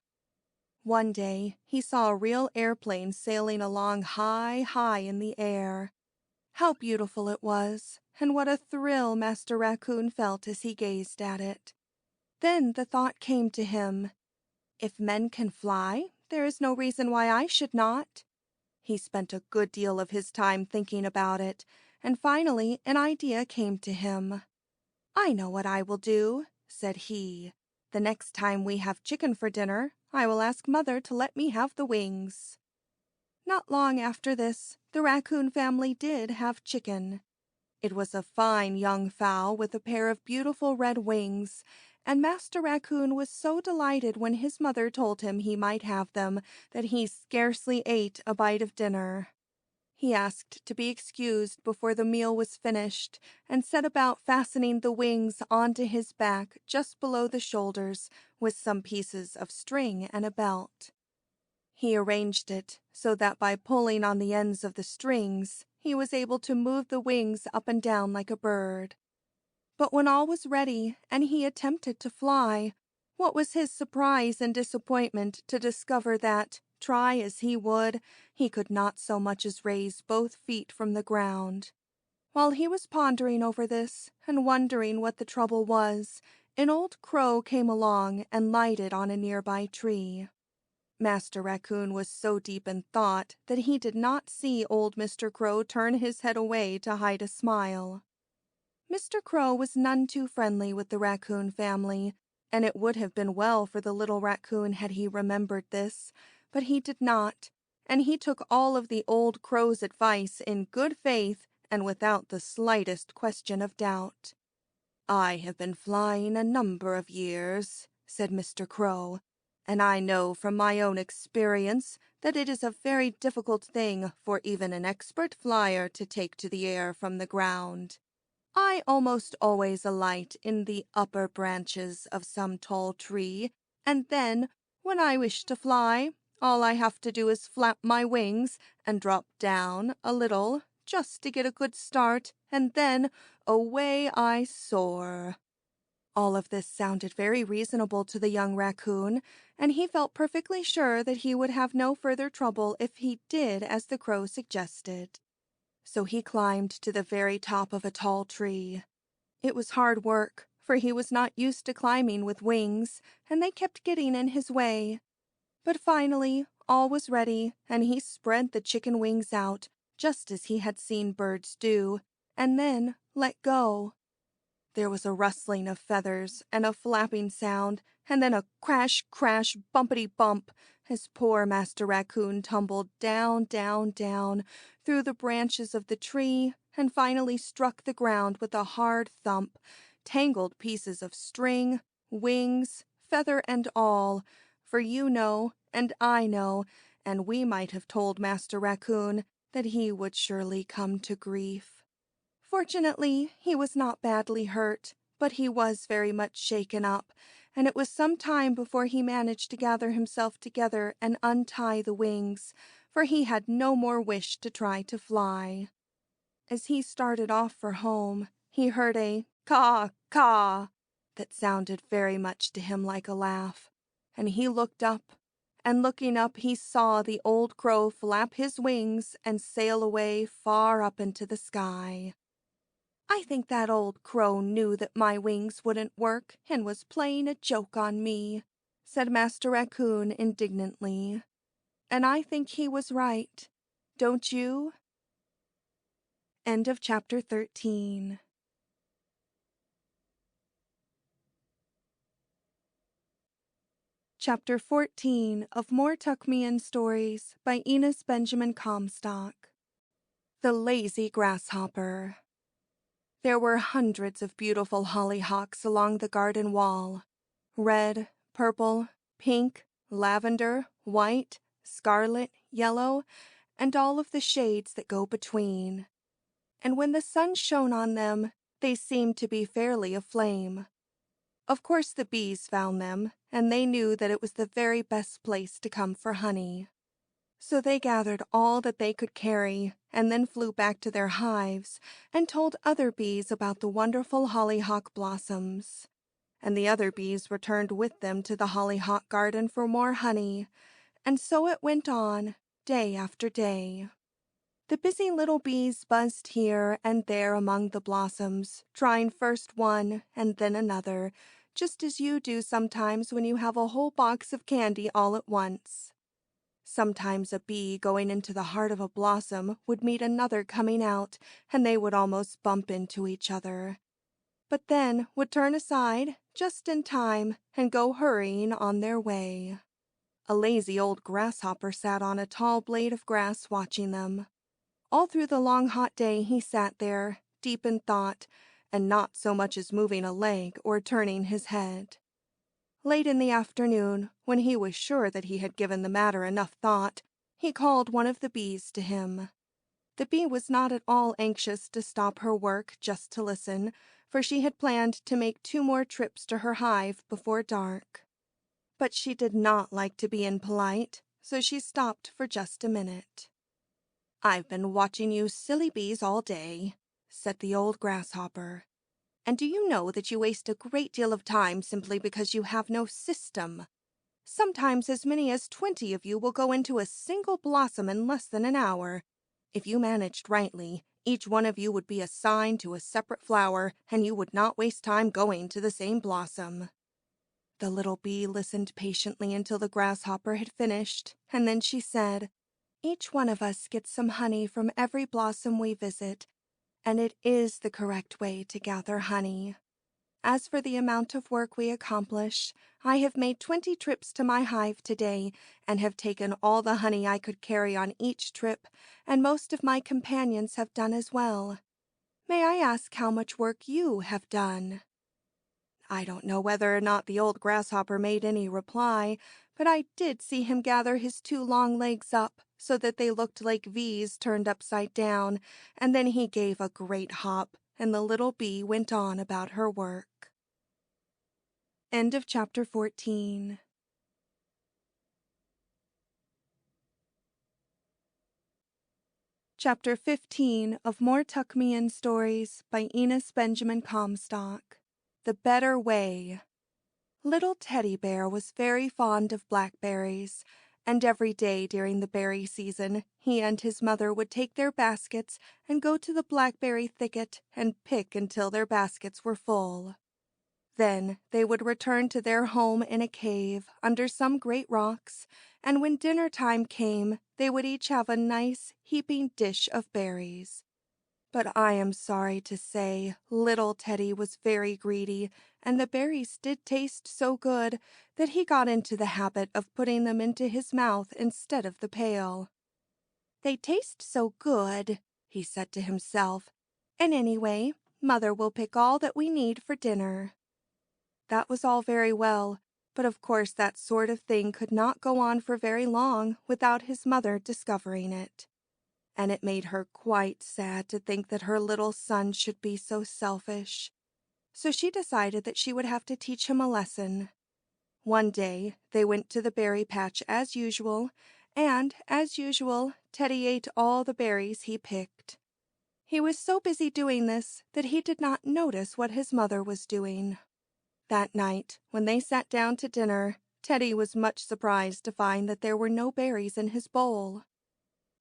One day he saw a real airplane sailing along high, high in the air. How beautiful it was, and what a thrill Master Raccoon felt as he gazed at it. Then the thought came to him, "If men can fly, there is no reason why I should not." He spent a good deal of his time thinking about it, and finally an idea came to him. "I know what I will do," said he. "The next time we have chicken for dinner, I will ask Mother to let me have the wings." Not long after this, the raccoon family did have chicken. It was a fine young fowl with a pair of beautiful red wings, and Master Raccoon was so delighted when his mother told him he might have them that he scarcely ate a bite of dinner. He asked to be excused before the meal was finished, and set about fastening the wings onto his back just below the shoulders with some pieces of string and a belt. He arranged it so that by pulling on the ends of the strings, he was able to move the wings up and down like a bird. But when all was ready and he attempted to fly, what was his surprise and disappointment to discover that, try as he would, he could not so much as raise both feet from the ground. While he was pondering over this and wondering what the trouble was, an old crow came along and lighted on a nearby tree. Master Raccoon was so deep in thought that he did not see old Mr. Crow turn his head away to hide a smile. Mr. Crow was none too friendly with the raccoon family, and it would have been well for the little raccoon had he remembered this, but he did not, and he took all of the old crow's advice in good faith and without the slightest question of doubt. "I have been flying a number of years," said Mr. Crow, "and I know from my own experience that it is a very difficult thing for even an expert flyer to take to the air from the ground. I almost always alight in the upper branches of some tall tree, and then, when I wish to fly, all I have to do is flap my wings and drop down a little just to get a good start, and then away I soar." All of this sounded very reasonable to the young raccoon, and he felt perfectly sure that he would have no further trouble if he did as the crow suggested. So he climbed to the very top of a tall tree. It was hard work, for he was not used to climbing with wings, and they kept getting in his way. But finally, all was ready, and he spread the chicken wings out, just as he had seen birds do, and then let go. There was a rustling of feathers and a flapping sound, and then a crash, crash, bumpety bump, as poor Master Raccoon tumbled down, down, down, through the branches of the tree, and finally struck the ground with a hard thump, tangled pieces of string, wings, feather and all, for you know, and I know, and we might have told Master Raccoon that he would surely come to grief. Fortunately, he was not badly hurt, but he was very much shaken up, and it was some time before he managed to gather himself together and untie the wings, for he had no more wish to try to fly. As he started off for home, he heard a caw, caw that sounded very much to him like a laugh, and he looked up, and looking up he saw the old crow flap his wings and sail away far up into the sky. "I think that old crow knew that my wings wouldn't work and was playing a joke on me," said Master Raccoon indignantly. "And I think he was right. Don't you?" End of chapter 13. Chapter 14 of More Tuckmean Stories by Enos Benjamin Comstock. The Lazy Grasshopper. There were hundreds of beautiful hollyhocks along the garden wall. Red, purple, pink, lavender, white, scarlet, yellow, and all of the shades that go between. And when the sun shone on them, they seemed to be fairly aflame. Of course the bees found them, and they knew that it was the very best place to come for honey. So they gathered all that they could carry, and then flew back to their hives and told other bees about the wonderful hollyhock blossoms. And the other bees returned with them to the hollyhock garden for more honey, and so it went on, day after day. The busy little bees buzzed here and there among the blossoms, trying first one and then another, just as you do sometimes when you have a whole box of candy all at once. Sometimes a bee going into the heart of a blossom would meet another coming out, and they would almost bump into each other, but then would turn aside just in time and go hurrying on their way. A lazy old grasshopper sat on a tall blade of grass watching them. All through the long hot day he sat there, deep in thought, and not so much as moving a leg or turning his head. Late in the afternoon, when he was sure that he had given the matter enough thought, he called one of the bees to him. The bee was not at all anxious to stop her work just to listen, for she had planned to make 2 more trips to her hive before dark. But she did not like to be impolite, so she stopped for just a minute. "I've been watching you silly bees all day," said the old grasshopper. "And do you know that you waste a great deal of time simply because you have no system? Sometimes as many as 20 of you will go into a single blossom in less than an hour. If you managed rightly, each one of you would be assigned to a separate flower, and you would not waste time going to the same blossom." The little bee listened patiently until the grasshopper had finished, and then she said, "Each one of us gets some honey from every blossom we visit, and it is the correct way to gather honey. As for the amount of work we accomplish, I have made 20 trips to my hive today and have taken all the honey I could carry on each trip, and most of my companions have done as well. May I ask how much work you have done?" I don't know whether or not the old grasshopper made any reply, but I did see him gather his 2 long legs up so that they looked like V's turned upside down, and then he gave a great hop, and the little bee went on about her work. End of chapter 14. Chapter 15 of More Tuckmean Stories by Enos Benjamin Comstock. The Better Way. Little Teddy Bear was very fond of blackberries, and every day during the berry season he and his mother would take their baskets and go to the blackberry thicket and pick until their baskets were full. Then they would return to their home in a cave under some great rocks, and when dinner time came they would each have a nice heaping dish of berries. But I am sorry to say little Teddy was very greedy, and the berries did taste so good that he got into the habit of putting them into his mouth instead of the pail. "They taste so good," he said to himself, "and anyway, Mother will pick all that we need for dinner." That was all very well, but of course that sort of thing could not go on for very long without his mother discovering it. And it made her quite sad to think that her little son should be so selfish. So she decided that she would have to teach him a lesson. One day they went to the berry patch as usual, and, as usual, Teddy ate all the berries he picked. He was so busy doing this that he did not notice what his mother was doing. That night, when they sat down to dinner, Teddy was much surprised to find that there were no berries in his bowl.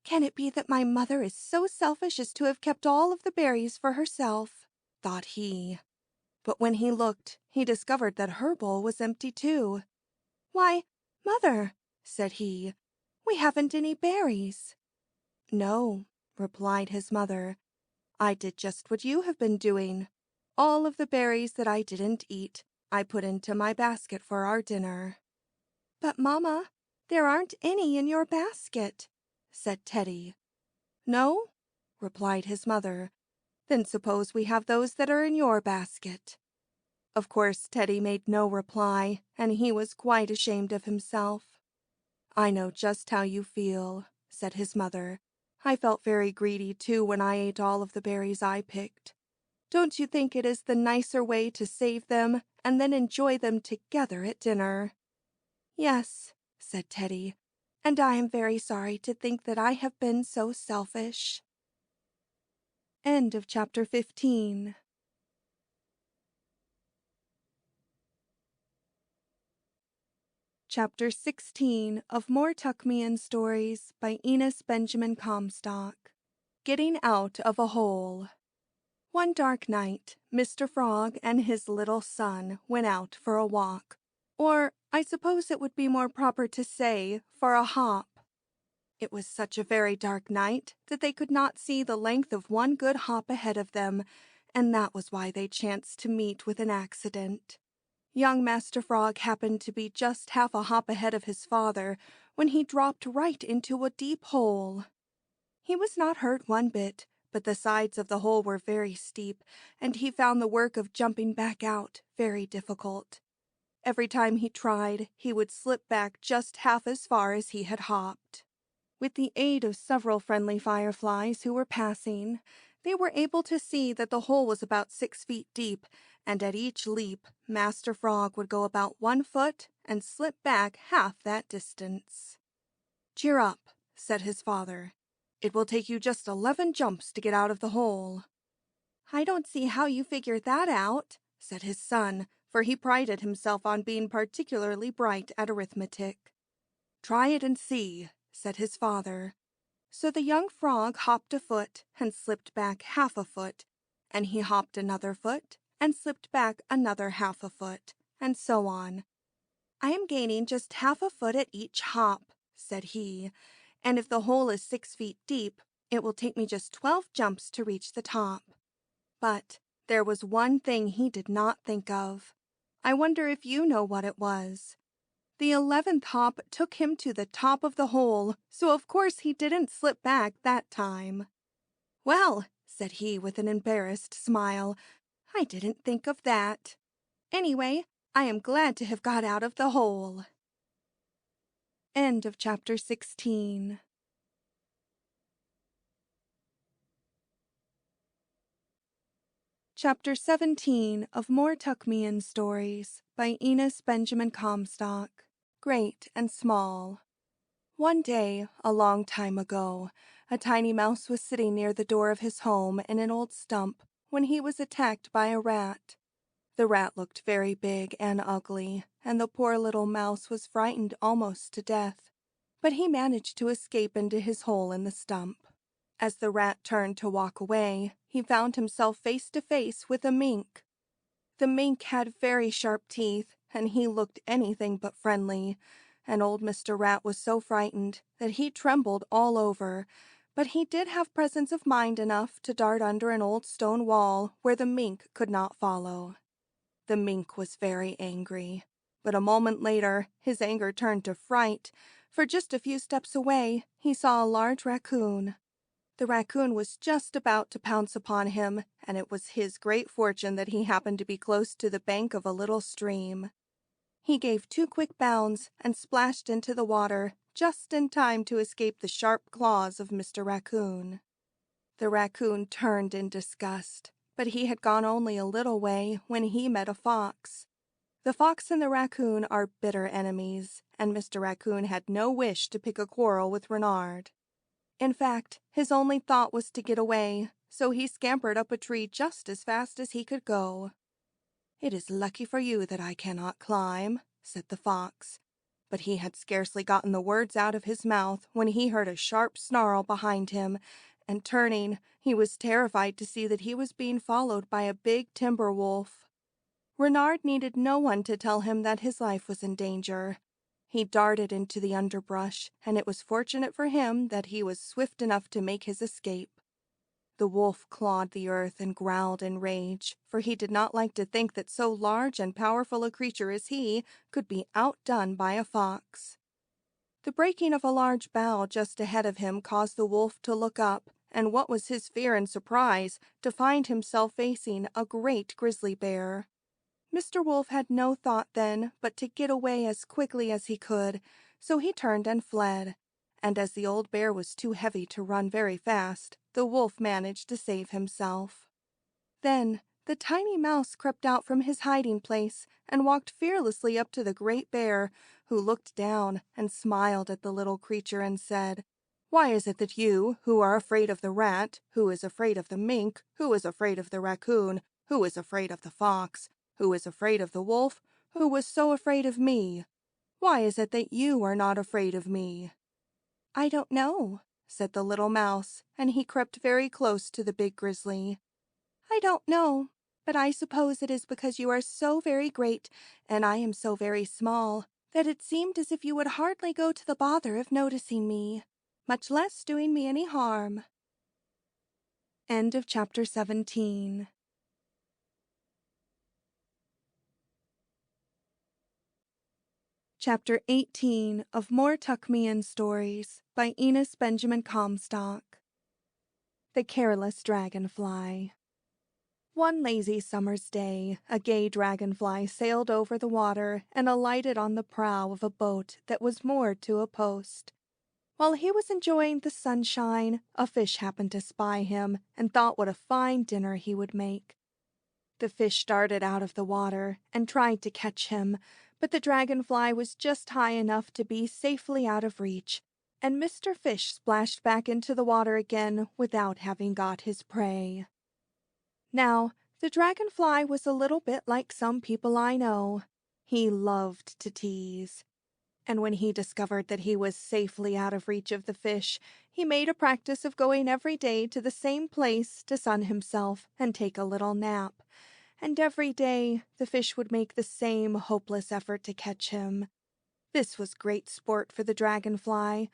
"Can it be that my mother is so selfish as to have kept all of the berries for herself?" thought he. But when he looked, he discovered that her bowl was empty too. "Why, Mother," said he, "we haven't any berries." "No," replied his mother, "I did just what you have been doing. All of the berries that I didn't eat, I put into my basket for our dinner." "But, Mamma, there aren't any in your basket," said Teddy. "No?" replied his mother. "Then suppose we have those that are in your basket." Of course Teddy made no reply, and he was quite ashamed of himself. "I know just how you feel," said his mother. "I felt very greedy too when I ate all of the berries I picked. Don't you think it is the nicer way to save them and then enjoy them together at dinner?" "Yes," said Teddy, "and I am very sorry to think that I have been so selfish." End of chapter 15. Chapter 16 of More Tuckmean Stories by Enos Benjamin Comstock. Getting Out of a Hole. One dark night, Mr. Frog and his little son went out for a walk, or I suppose it would be more proper to say for a hop. It was such a very dark night that they could not see the length of one good hop ahead of them, and that was why they chanced to meet with an accident. Young Master Frog happened to be just half a hop ahead of his father when he dropped right into a deep hole. He was not hurt one bit, but the sides of the hole were very steep, and he found the work of jumping back out very difficult. Every time he tried, he would slip back just half as far as he had hopped. With the aid of several friendly fireflies who were passing, they were able to see that the hole was about 6 feet deep, and at each leap Master Frog would go about 1 foot and slip back half that distance. "Cheer up," said his father. "It will take you just 11 jumps to get out of the hole." "I don't see how you figure that out," said his son, for he prided himself on being particularly bright at arithmetic. "Try it and see," said his father. So the young frog hopped a foot and slipped back half a foot, and he hopped another foot and slipped back another half a foot, and so on. "I am gaining just half a foot at each hop," said he, "and if the hole is 6 feet deep, it will take me just 12 jumps to reach the top." But there was one thing he did not think of. I wonder if you know what it was. The 11th hop took him to the top of the hole, so of course he didn't slip back that time. "Well," said he with an embarrassed smile, "I didn't think of that. Anyway, I am glad to have got out of the hole." End of chapter 16. Chapter 17 of More Tuckmean Stories by Enos Benjamin Comstock. Great and Small. One day, a long time ago, a tiny mouse was sitting near the door of his home in an old stump when he was attacked by a rat. The rat looked very big and ugly, and the poor little mouse was frightened almost to death. But he managed to escape into his hole in the stump. As the rat turned to walk away, he found himself face to face with a mink. The mink had very sharp teeth, and he looked anything but friendly, and old Mr. Rat was so frightened that he trembled all over, but he did have presence of mind enough to dart under an old stone wall where the mink could not follow. The mink was very angry, but a moment later his anger turned to fright, for just a few steps away he saw a large raccoon. The raccoon was just about to pounce upon him, and it was his great fortune that he happened to be close to the bank of a little stream. He gave 2 quick bounds and splashed into the water just in time to escape the sharp claws of Mr. Raccoon. The raccoon turned in disgust, but he had gone only a little way when he met a fox. The fox and the raccoon are bitter enemies, and Mr. Raccoon had no wish to pick a quarrel with Renard. In fact, his only thought was to get away, so he scampered up a tree just as fast as he could go. "It is lucky for you that I cannot climb," said the fox. But he had scarcely gotten the words out of his mouth when he heard a sharp snarl behind him, and turning, he was terrified to see that he was being followed by a big timber wolf. Renard needed no one to tell him that his life was in danger. He darted into the underbrush, and it was fortunate for him that he was swift enough to make his escape. The wolf clawed the earth and growled in rage, for he did not like to think that so large and powerful a creature as he could be outdone by a fox. The breaking of a large bough just ahead of him caused the wolf to look up, and what was his fear and surprise to find himself facing a great grizzly bear. Mr. Wolf had no thought then but to get away as quickly as he could, so he turned and fled. And as the old bear was too heavy to run very fast, the wolf managed to save himself. Then the tiny mouse crept out from his hiding place and walked fearlessly up to the great bear, who looked down and smiled at the little creature and said, "Why is it that you, who are afraid of the rat, who is afraid of the mink, who is afraid of the raccoon, who is afraid of the fox, who is afraid of the wolf, who was so afraid of me? Why is it that you are not afraid of me?" "I don't know," said the little mouse, and he crept very close to the big grizzly. "I don't know, but I suppose it is because you are so very great and I am so very small that it seemed as if you would hardly go to the bother of noticing me, much less doing me any harm." End of chapter 17. Chapter 18 of More Tuckmean Stories by Enos Benjamin Comstock. The Careless Dragonfly. One lazy summer's day, a gay dragonfly sailed over the water and alighted on the prow of a boat that was moored to a post. While he was enjoying the sunshine, a fish happened to spy him and thought what a fine dinner he would make. The fish darted out of the water and tried to catch him, but the dragonfly was just high enough to be safely out of reach, and Mr. Fish splashed back into the water again without having got his prey. Now, the dragonfly was a little bit like some people I know. He loved to tease. And when he discovered that he was safely out of reach of the fish, he made a practice of going every day to the same place to sun himself and take a little nap. And every day the fish would make the same hopeless effort to catch him. This was great sport for the dragonfly,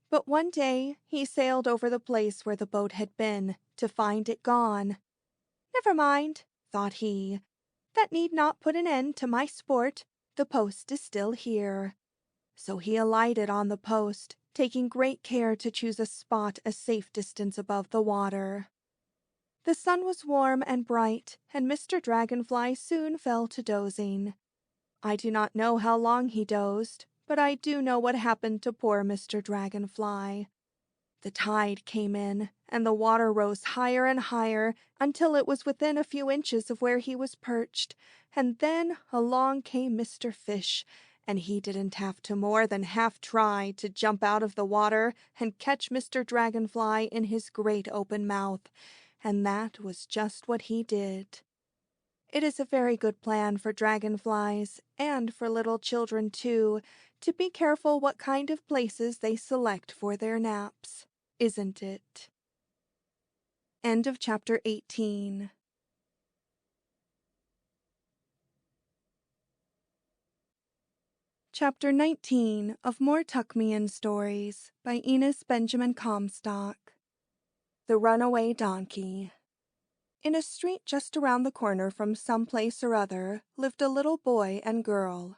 but one day he sailed over the place where the boat had been to find it gone. "Never mind," thought he, "that need not put an end to my sport. The post is still here." So he alighted on the post, taking great care to choose a spot a safe distance above the water. The sun was warm and bright, and Mr. Dragonfly soon fell to dozing. I do not know how long he dozed, but I do know what happened to poor Mr. Dragonfly. The tide came in, and the water rose higher and higher until it was within a few inches of where he was perched, and then along came Mr. Fish, and he didn't have to more than half try to jump out of the water and catch Mr. Dragonfly in his great open mouth, and that was just what he did. It is a very good plan for dragonflies, and for little children too, to be careful what kind of places they select for their naps, isn't it? End of chapter 18. Chapter 19 of More Tuckmean Stories by Enos Benjamin Comstock. The Runaway Donkey. In a street just around the corner from some place or other lived a little boy and girl.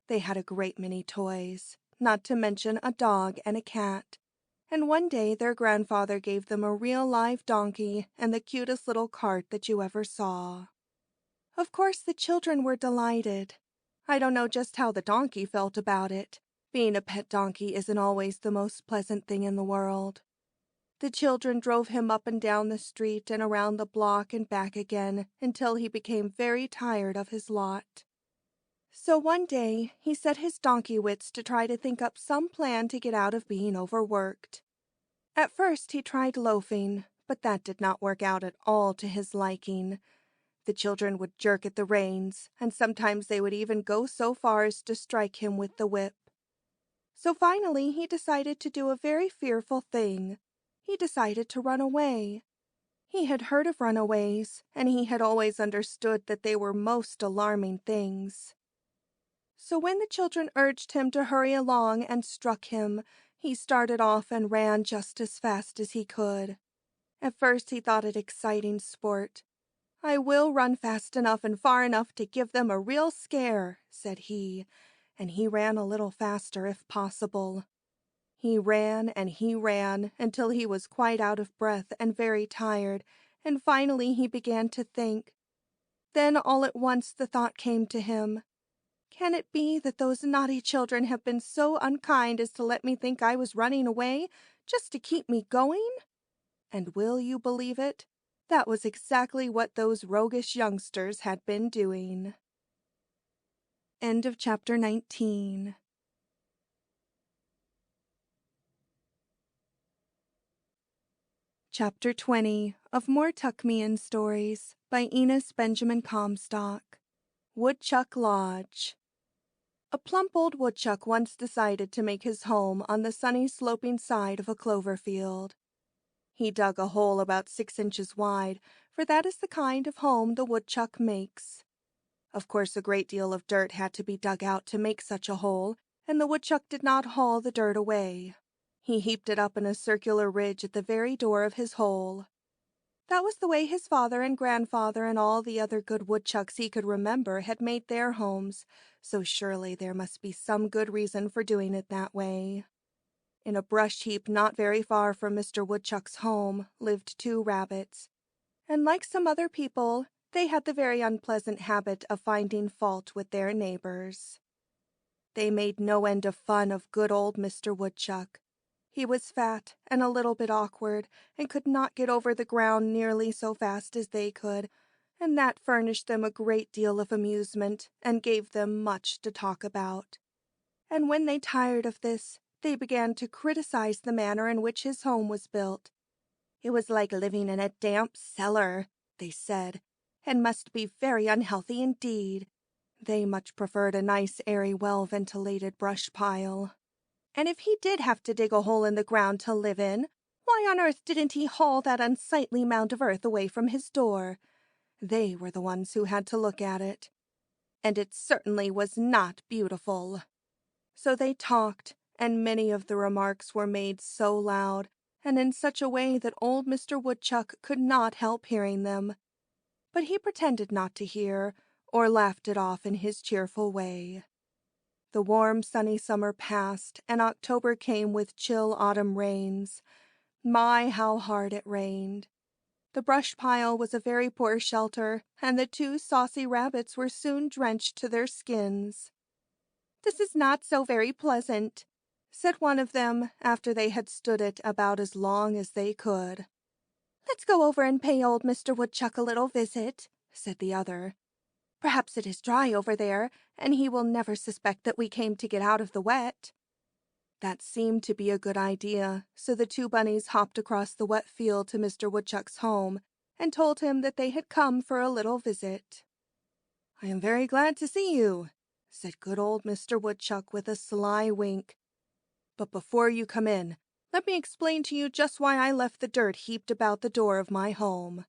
They had a great many toys, not to mention a dog and a cat, and one day their grandfather gave them a real live donkey and the cutest little cart that you ever saw. Of course the children were delighted. I don't know just how the donkey felt about it. Being a pet donkey isn't always the most pleasant thing in the world. The children drove him up and down the street and around the block and back again until he became very tired of his lot. So one day he set his donkey wits to try to think up some plan to get out of being overworked. At first he tried loafing, but that did not work out at all to his liking. The children would jerk at the reins, and sometimes they would even go so far as to strike him with the whip. So finally he decided to do a very fearful thing. He decided to run away. He had heard of runaways, and he had always understood that they were most alarming things. So when the children urged him to hurry along and struck him, he started off and ran just as fast as he could. At first he thought it exciting sport. "I will run fast enough and far enough to give them a real scare," said he, and he ran a little faster if possible. He ran and he ran until he was quite out of breath and very tired, and finally he began to think. Then all at once the thought came to him, "Can it be that those naughty children have been so unkind as to let me think I was running away just to keep me going?" And will you believe it? That was exactly what those roguish youngsters had been doing. End of chapter 19. Chapter 20 of More Tuckmean Stories by Enos Benjamin Comstock. Woodchuck Lodge. A plump old woodchuck once decided to make his home on the sunny sloping side of a clover field. He dug a hole about 6 inches wide, for that is the kind of home the woodchuck makes. Of course, a great deal of dirt had to be dug out to make such a hole, and the woodchuck did not haul the dirt away. He heaped it up in a circular ridge at the very door of his hole. That was the way his father and grandfather and all the other good woodchucks he could remember had made their homes, so surely there must be some good reason for doing it that way. In a brush heap not very far from Mr. Woodchuck's home lived 2 rabbits, and like some other people, they had the very unpleasant habit of finding fault with their neighbors. They made no end of fun of good old Mr. Woodchuck. He was fat and a little bit awkward, and could not get over the ground nearly so fast as they could, and that furnished them a great deal of amusement and gave them much to talk about. And when they tired of this, they began to criticize the manner in which his home was built. It was like living in a damp cellar, they said, and must be very unhealthy indeed. They much preferred a nice, airy, well-ventilated brush pile. And if he did have to dig a hole in the ground to live in, why on earth didn't he haul that unsightly mound of earth away from his door? They were the ones who had to look at it. And it certainly was not beautiful. So they talked, and many of the remarks were made so loud, and in such a way that old Mr. Woodchuck could not help hearing them. But he pretended not to hear, or laughed it off in his cheerful way. The warm, sunny summer passed, and October came with chill autumn rains. My, how hard it rained! The brush pile was a very poor shelter, and the 2 saucy rabbits were soon drenched to their skins. "This is not so very pleasant," said one of them after they had stood it about as long as they could. "Let's go over and pay old Mr. Woodchuck a little visit," said the other. "Perhaps it is dry over there, and he will never suspect that we came to get out of the wet." That seemed to be a good idea, so the two bunnies hopped across the wet field to Mr. Woodchuck's home and told him that they had come for a little visit. "I am very glad to see you," said good old Mr. Woodchuck with a sly wink. "But before you come in, let me explain to you just why I left the dirt heaped about the door of my home."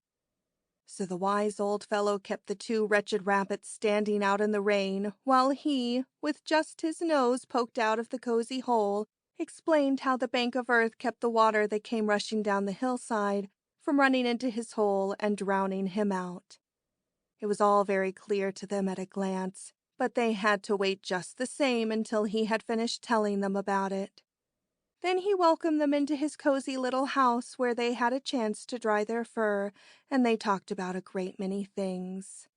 So the wise old fellow kept the two wretched rabbits standing out in the rain, while he, with just his nose poked out of the cozy hole, explained how the bank of earth kept the water that came rushing down the hillside from running into his hole and drowning him out. It was all very clear to them at a glance, but they had to wait just the same until he had finished telling them about it. Then he welcomed them into his cozy little house where they had a chance to dry their fur, and they talked about a great many things.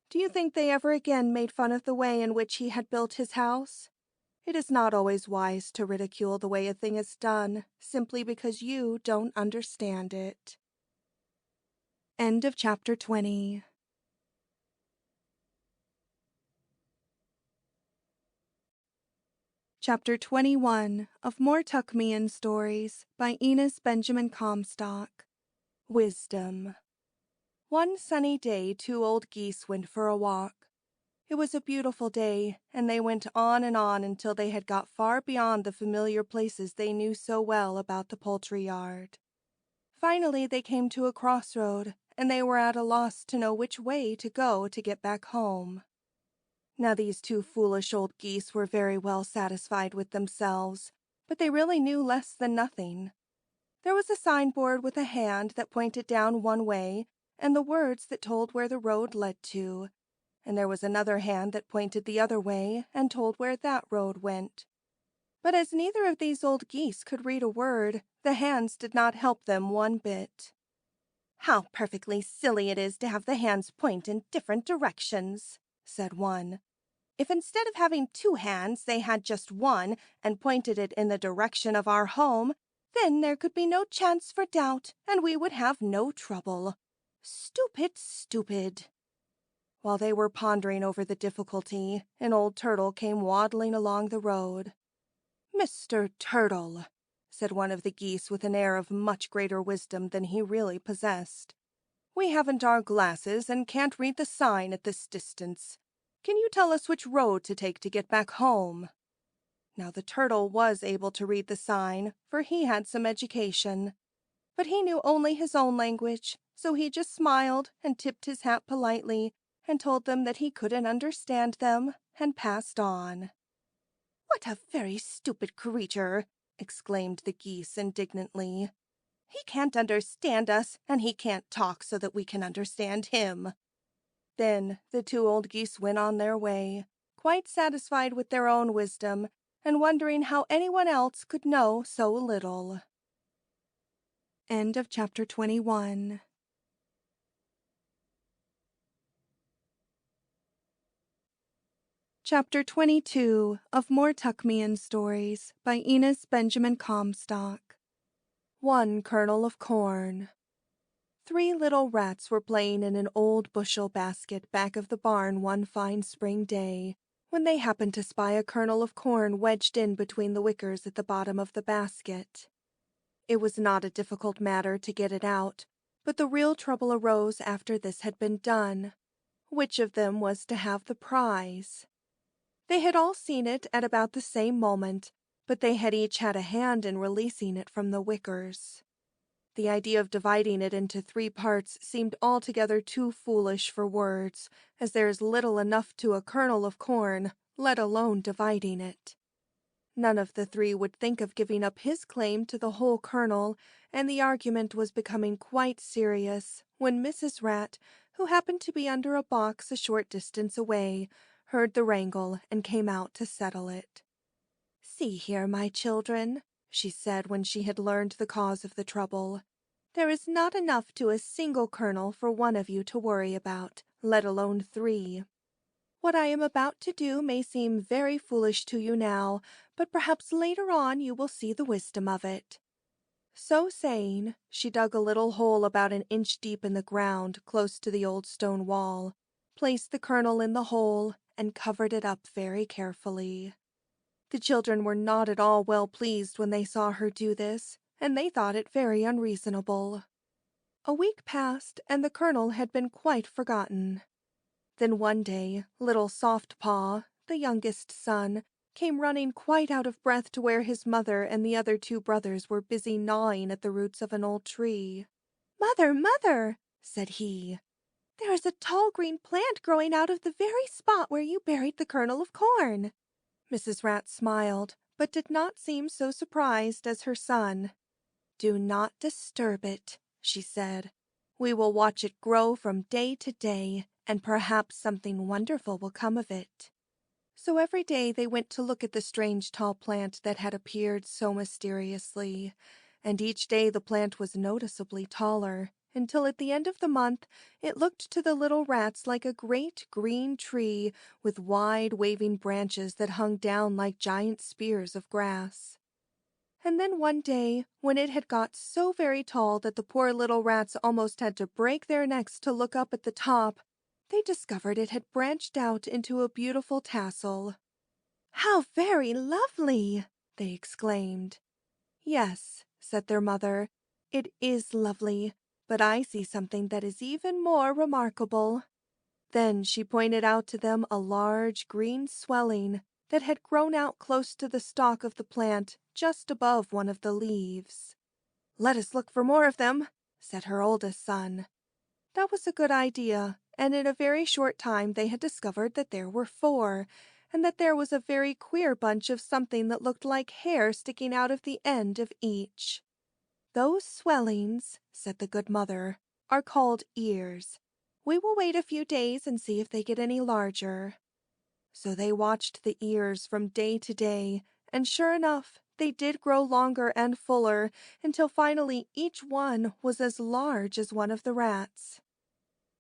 Do you think they ever again made fun of the way in which he had built his house? It is not always wise to ridicule the way a thing is done, simply because you don't understand it. End of chapter 20. Chapter 21 of More Tuckmean Stories by Enos Benjamin Comstock. Wisdom. One sunny day 2 old geese went for a walk. It was a beautiful day, and they went on and on until they had got far beyond the familiar places they knew so well about the poultry yard. Finally they came to a crossroad, and they were at a loss to know which way to go to get back home. Now these 2 foolish old geese were very well satisfied with themselves, but they really knew less than nothing. There was a signboard with a hand that pointed down one way and the words that told where the road led to, and there was another hand that pointed the other way and told where that road went. But as neither of these old geese could read a word, the hands did not help them one bit. "How perfectly silly it is to have the hands point in different directions," said one. "If instead of having 2 hands they had just one and pointed it in the direction of our home, then there could be no chance for doubt and we would have no trouble. Stupid, stupid." While they were pondering over the difficulty, an old turtle came waddling along the road. "Mr. Turtle," said one of the geese with an air of much greater wisdom than he really possessed, "we haven't our glasses and can't read the sign at this distance. Can you tell us which road to take to get back home?" Now the turtle was able to read the sign, for he had some education. But he knew only his own language, so he just smiled and tipped his hat politely and told them that he couldn't understand them, and passed on. "What a very stupid creature!" exclaimed the geese indignantly. "He can't understand us, and he can't talk so that we can understand him." Then the 2 old geese went on their way, quite satisfied with their own wisdom, and wondering how anyone else could know so little. End of chapter 21. Chapter 22 of More Tuckmean Stories by Enos Benjamin Comstock. 1 kernel of corn. 3 little rats were playing in an old bushel basket back of the barn one fine spring day, when they happened to spy a kernel of corn wedged in between the wickers at the bottom of the basket. It was not a difficult matter to get it out, but the real trouble arose after this had been done. Which of them was to have the prize? They had all seen it at about the same moment, but they had each had a hand in releasing it from the wickers. The idea of dividing it into 3 parts seemed altogether too foolish for words, as there is little enough to a kernel of corn, let alone dividing it. None of the 3 would think of giving up his claim to the whole kernel, and the argument was becoming quite serious when Mrs. Rat, who happened to be under a box a short distance away, heard the wrangle and came out to settle it. "See here, my children," she said when she had learned the cause of the trouble. "There is not enough to a single kernel for one of you to worry about, let alone 3. What I am about to do may seem very foolish to you now, but perhaps later on you will see the wisdom of it." So saying, she dug a little hole about an inch deep in the ground close to the old stone wall, placed the kernel in the hole, and covered it up very carefully. The children were not at all well pleased when they saw her do this, and they thought it very unreasonable. A week passed, and the kernel had been quite forgotten. Then one day, little Soft Paw, the youngest son, came running quite out of breath to where his mother and the other two brothers were busy gnawing at the roots of an old tree. "Mother, mother," said he, "there is a tall green plant growing out of the very spot where you buried the kernel of corn." Mrs. Rat smiled, but did not seem so surprised as her son. "Do not disturb it," she said. "We will watch it grow from day to day, and perhaps something wonderful will come of it." So every day they went to look at the strange tall plant that had appeared so mysteriously, and each day the plant was noticeably taller, until at the end of the month it looked to the little rats like a great green tree with wide waving branches that hung down like giant spears of grass. And then one day, when it had got so very tall that the poor little rats almost had to break their necks to look up at the top, they discovered it had branched out into a beautiful tassel. "How very lovely!" they exclaimed. "Yes," said their mother, "it is lovely, but I see something that is even more remarkable." Then she pointed out to them a large green swelling that had grown out close to the stalk of the plant just above one of the leaves. "Let us look for more of them," said her oldest son. That was a good idea, and in a very short time they had discovered that there were 4, and that there was a very queer bunch of something that looked like hair sticking out of the end of each. "Those swellings," said the good mother, "are called ears. We will wait a few days and see if they get any larger." So they watched the ears from day to day, and sure enough, they did grow longer and fuller, until finally each one was as large as one of the rats.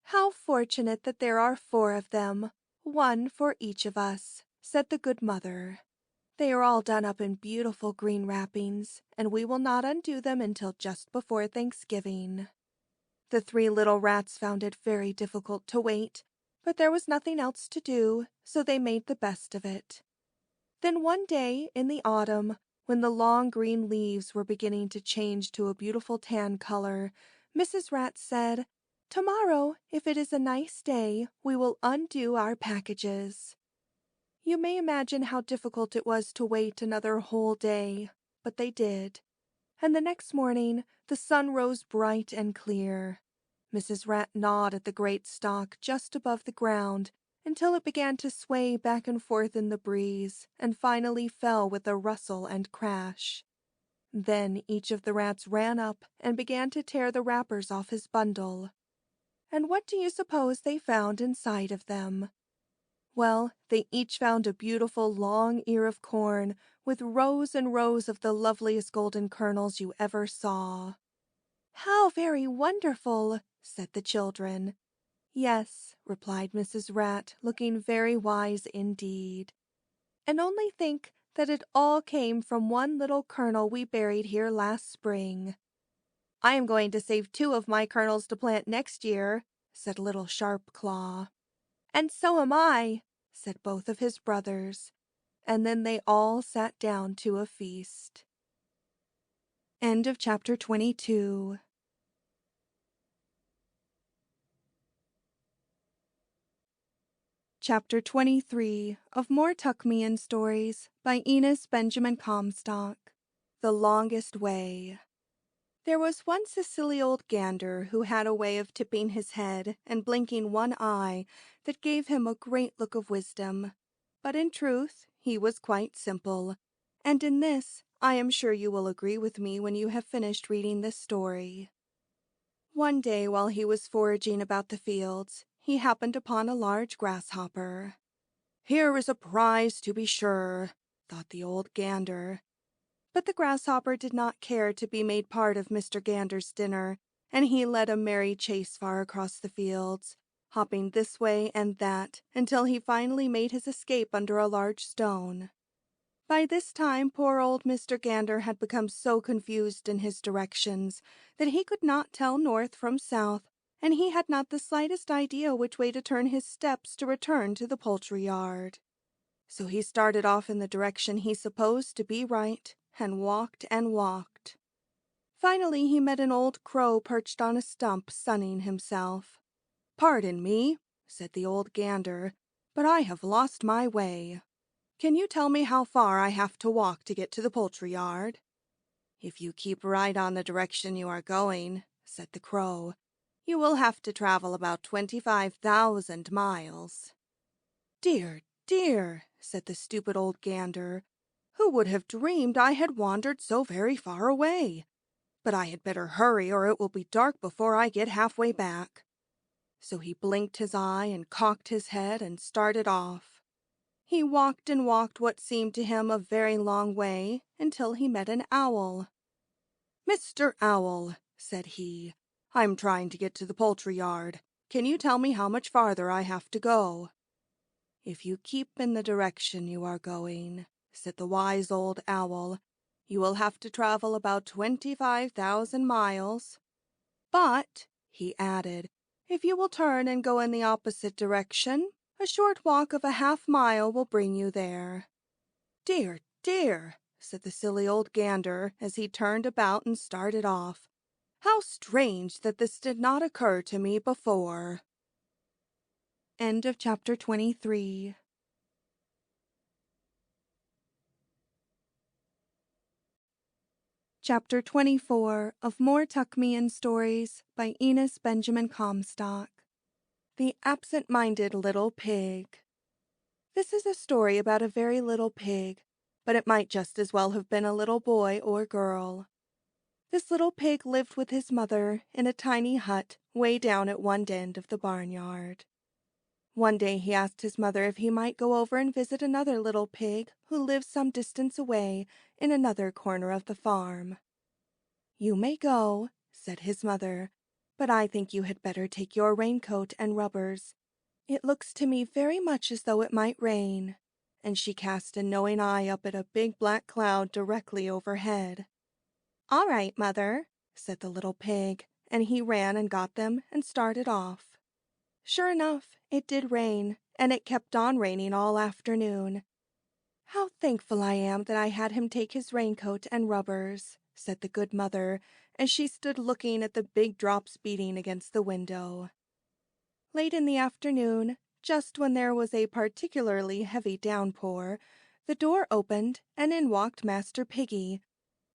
"How fortunate that there are 4 of them, one for each of us," said the good mother. "They are all done up in beautiful green wrappings, and we will not undo them until just before Thanksgiving." The 3 little rats found it very difficult to wait, but there was nothing else to do, so they made the best of it. Then one day in the autumn, when the long green leaves were beginning to change to a beautiful tan color, Mrs. Rat said, "Tomorrow, if it is a nice day, we will undo our packages." You may imagine how difficult it was to wait another whole day, but they did. And the next morning the sun rose bright and clear. Mrs. Rat gnawed at the great stalk just above the ground until it began to sway back and forth in the breeze and finally fell with a rustle and crash. Then each of the rats ran up and began to tear the wrappers off his bundle. And what do you suppose they found inside of them? Well, they each found a beautiful long ear of corn with rows and rows of the loveliest golden kernels you ever saw. "How very wonderful!" said the children. "Yes," replied Mrs. Rat, looking very wise indeed. "And only think that it all came from one little kernel we buried here last spring." "I am going to save 2 of my kernels to plant next year," said Little Sharp Claw. "And so am I," said both of his brothers. And then they all sat down to a feast. End of chapter 22. Chapter 23 of More Tuckmean Stories by Enos Benjamin Comstock. The Longest Way. There was once a silly old gander who had a way of tipping his head and blinking one eye that gave him a great look of wisdom. But in truth, he was quite simple, and in this I am sure you will agree with me when you have finished reading this story. One day while he was foraging about the fields, he happened upon a large grasshopper. "Here is a prize to be sure," thought the old gander. But the grasshopper did not care to be made part of Mr. Gander's dinner, and he led a merry chase far across the fields, hopping this way and that until he finally made his escape under a large stone. By this time, poor old Mr. Gander had become so confused in his directions that he could not tell north from south, and he had not the slightest idea which way to turn his steps to return to the poultry yard. So he started off in the direction he supposed to be right, and walked and walked. Finally, he met an old crow perched on a stump, sunning himself. "Pardon me," said the old gander, "but I have lost my way. Can you tell me how far I have to walk to get to the poultry yard?" "If you keep right on the direction you are going," said the crow, "you will have to travel about 25,000 miles. "Dear, dear," said the stupid old gander, "who would have dreamed I had wandered so very far away? But I had better hurry, or it will be dark before I get halfway back." So he blinked his eye and cocked his head and started off. He walked and walked what seemed to him a very long way until he met an owl. "Mr. Owl," said he, "I'm trying to get to the poultry yard. Can you tell me how much farther I have to go?" "If you keep in the direction you are going," said the wise old owl, "you will have to travel about 25,000 miles. But," he added, "if you will turn and go in the opposite direction, a short walk of a half-mile will bring you there." "Dear, dear," said the silly old gander as he turned about and started off. "How strange that this did not occur to me before." End of chapter 23. Chapter 24 of More Tuckmean Stories by Enos Benjamin Comstock. The Absent-Minded Little Pig. This is a story about a very little pig, but it might just as well have been a little boy or girl. This little pig lived with his mother in a tiny hut way down at one end of the barnyard. One day he asked his mother if he might go over and visit another little pig who lived some distance away in another corner of the farm. "You may go," said his mother, "but I think you had better take your raincoat and rubbers. It looks to me very much as though it might rain," and she cast a knowing eye up at a big black cloud directly overhead. "All right, mother," said the little pig, and he ran and got them and started off. Sure enough, it did rain, and it kept on raining all afternoon. "How thankful I am that I had him take his raincoat and rubbers," said the good mother, as she stood looking at the big drops beating against the window. Late in the afternoon, just when there was a particularly heavy downpour, the door opened and in walked Master Piggy.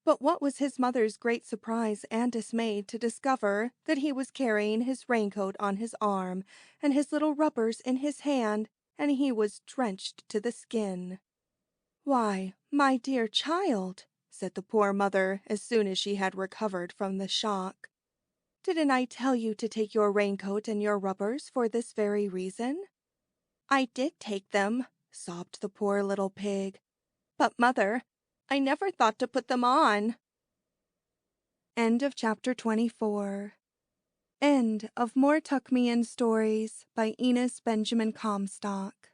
But what was his mother's great surprise and dismay to discover that he was carrying his raincoat on his arm and his little rubbers in his hand, and he was drenched to the skin. "Why, my dear child," said the poor mother as soon as she had recovered from the shock, "didn't I tell you to take your raincoat and your rubbers for this very reason?" "I did take them," sobbed the poor little pig. "But, mother, I never thought to put them on." End of chapter 24. End of More Tuckmean Stories by Enos Benjamin Comstock.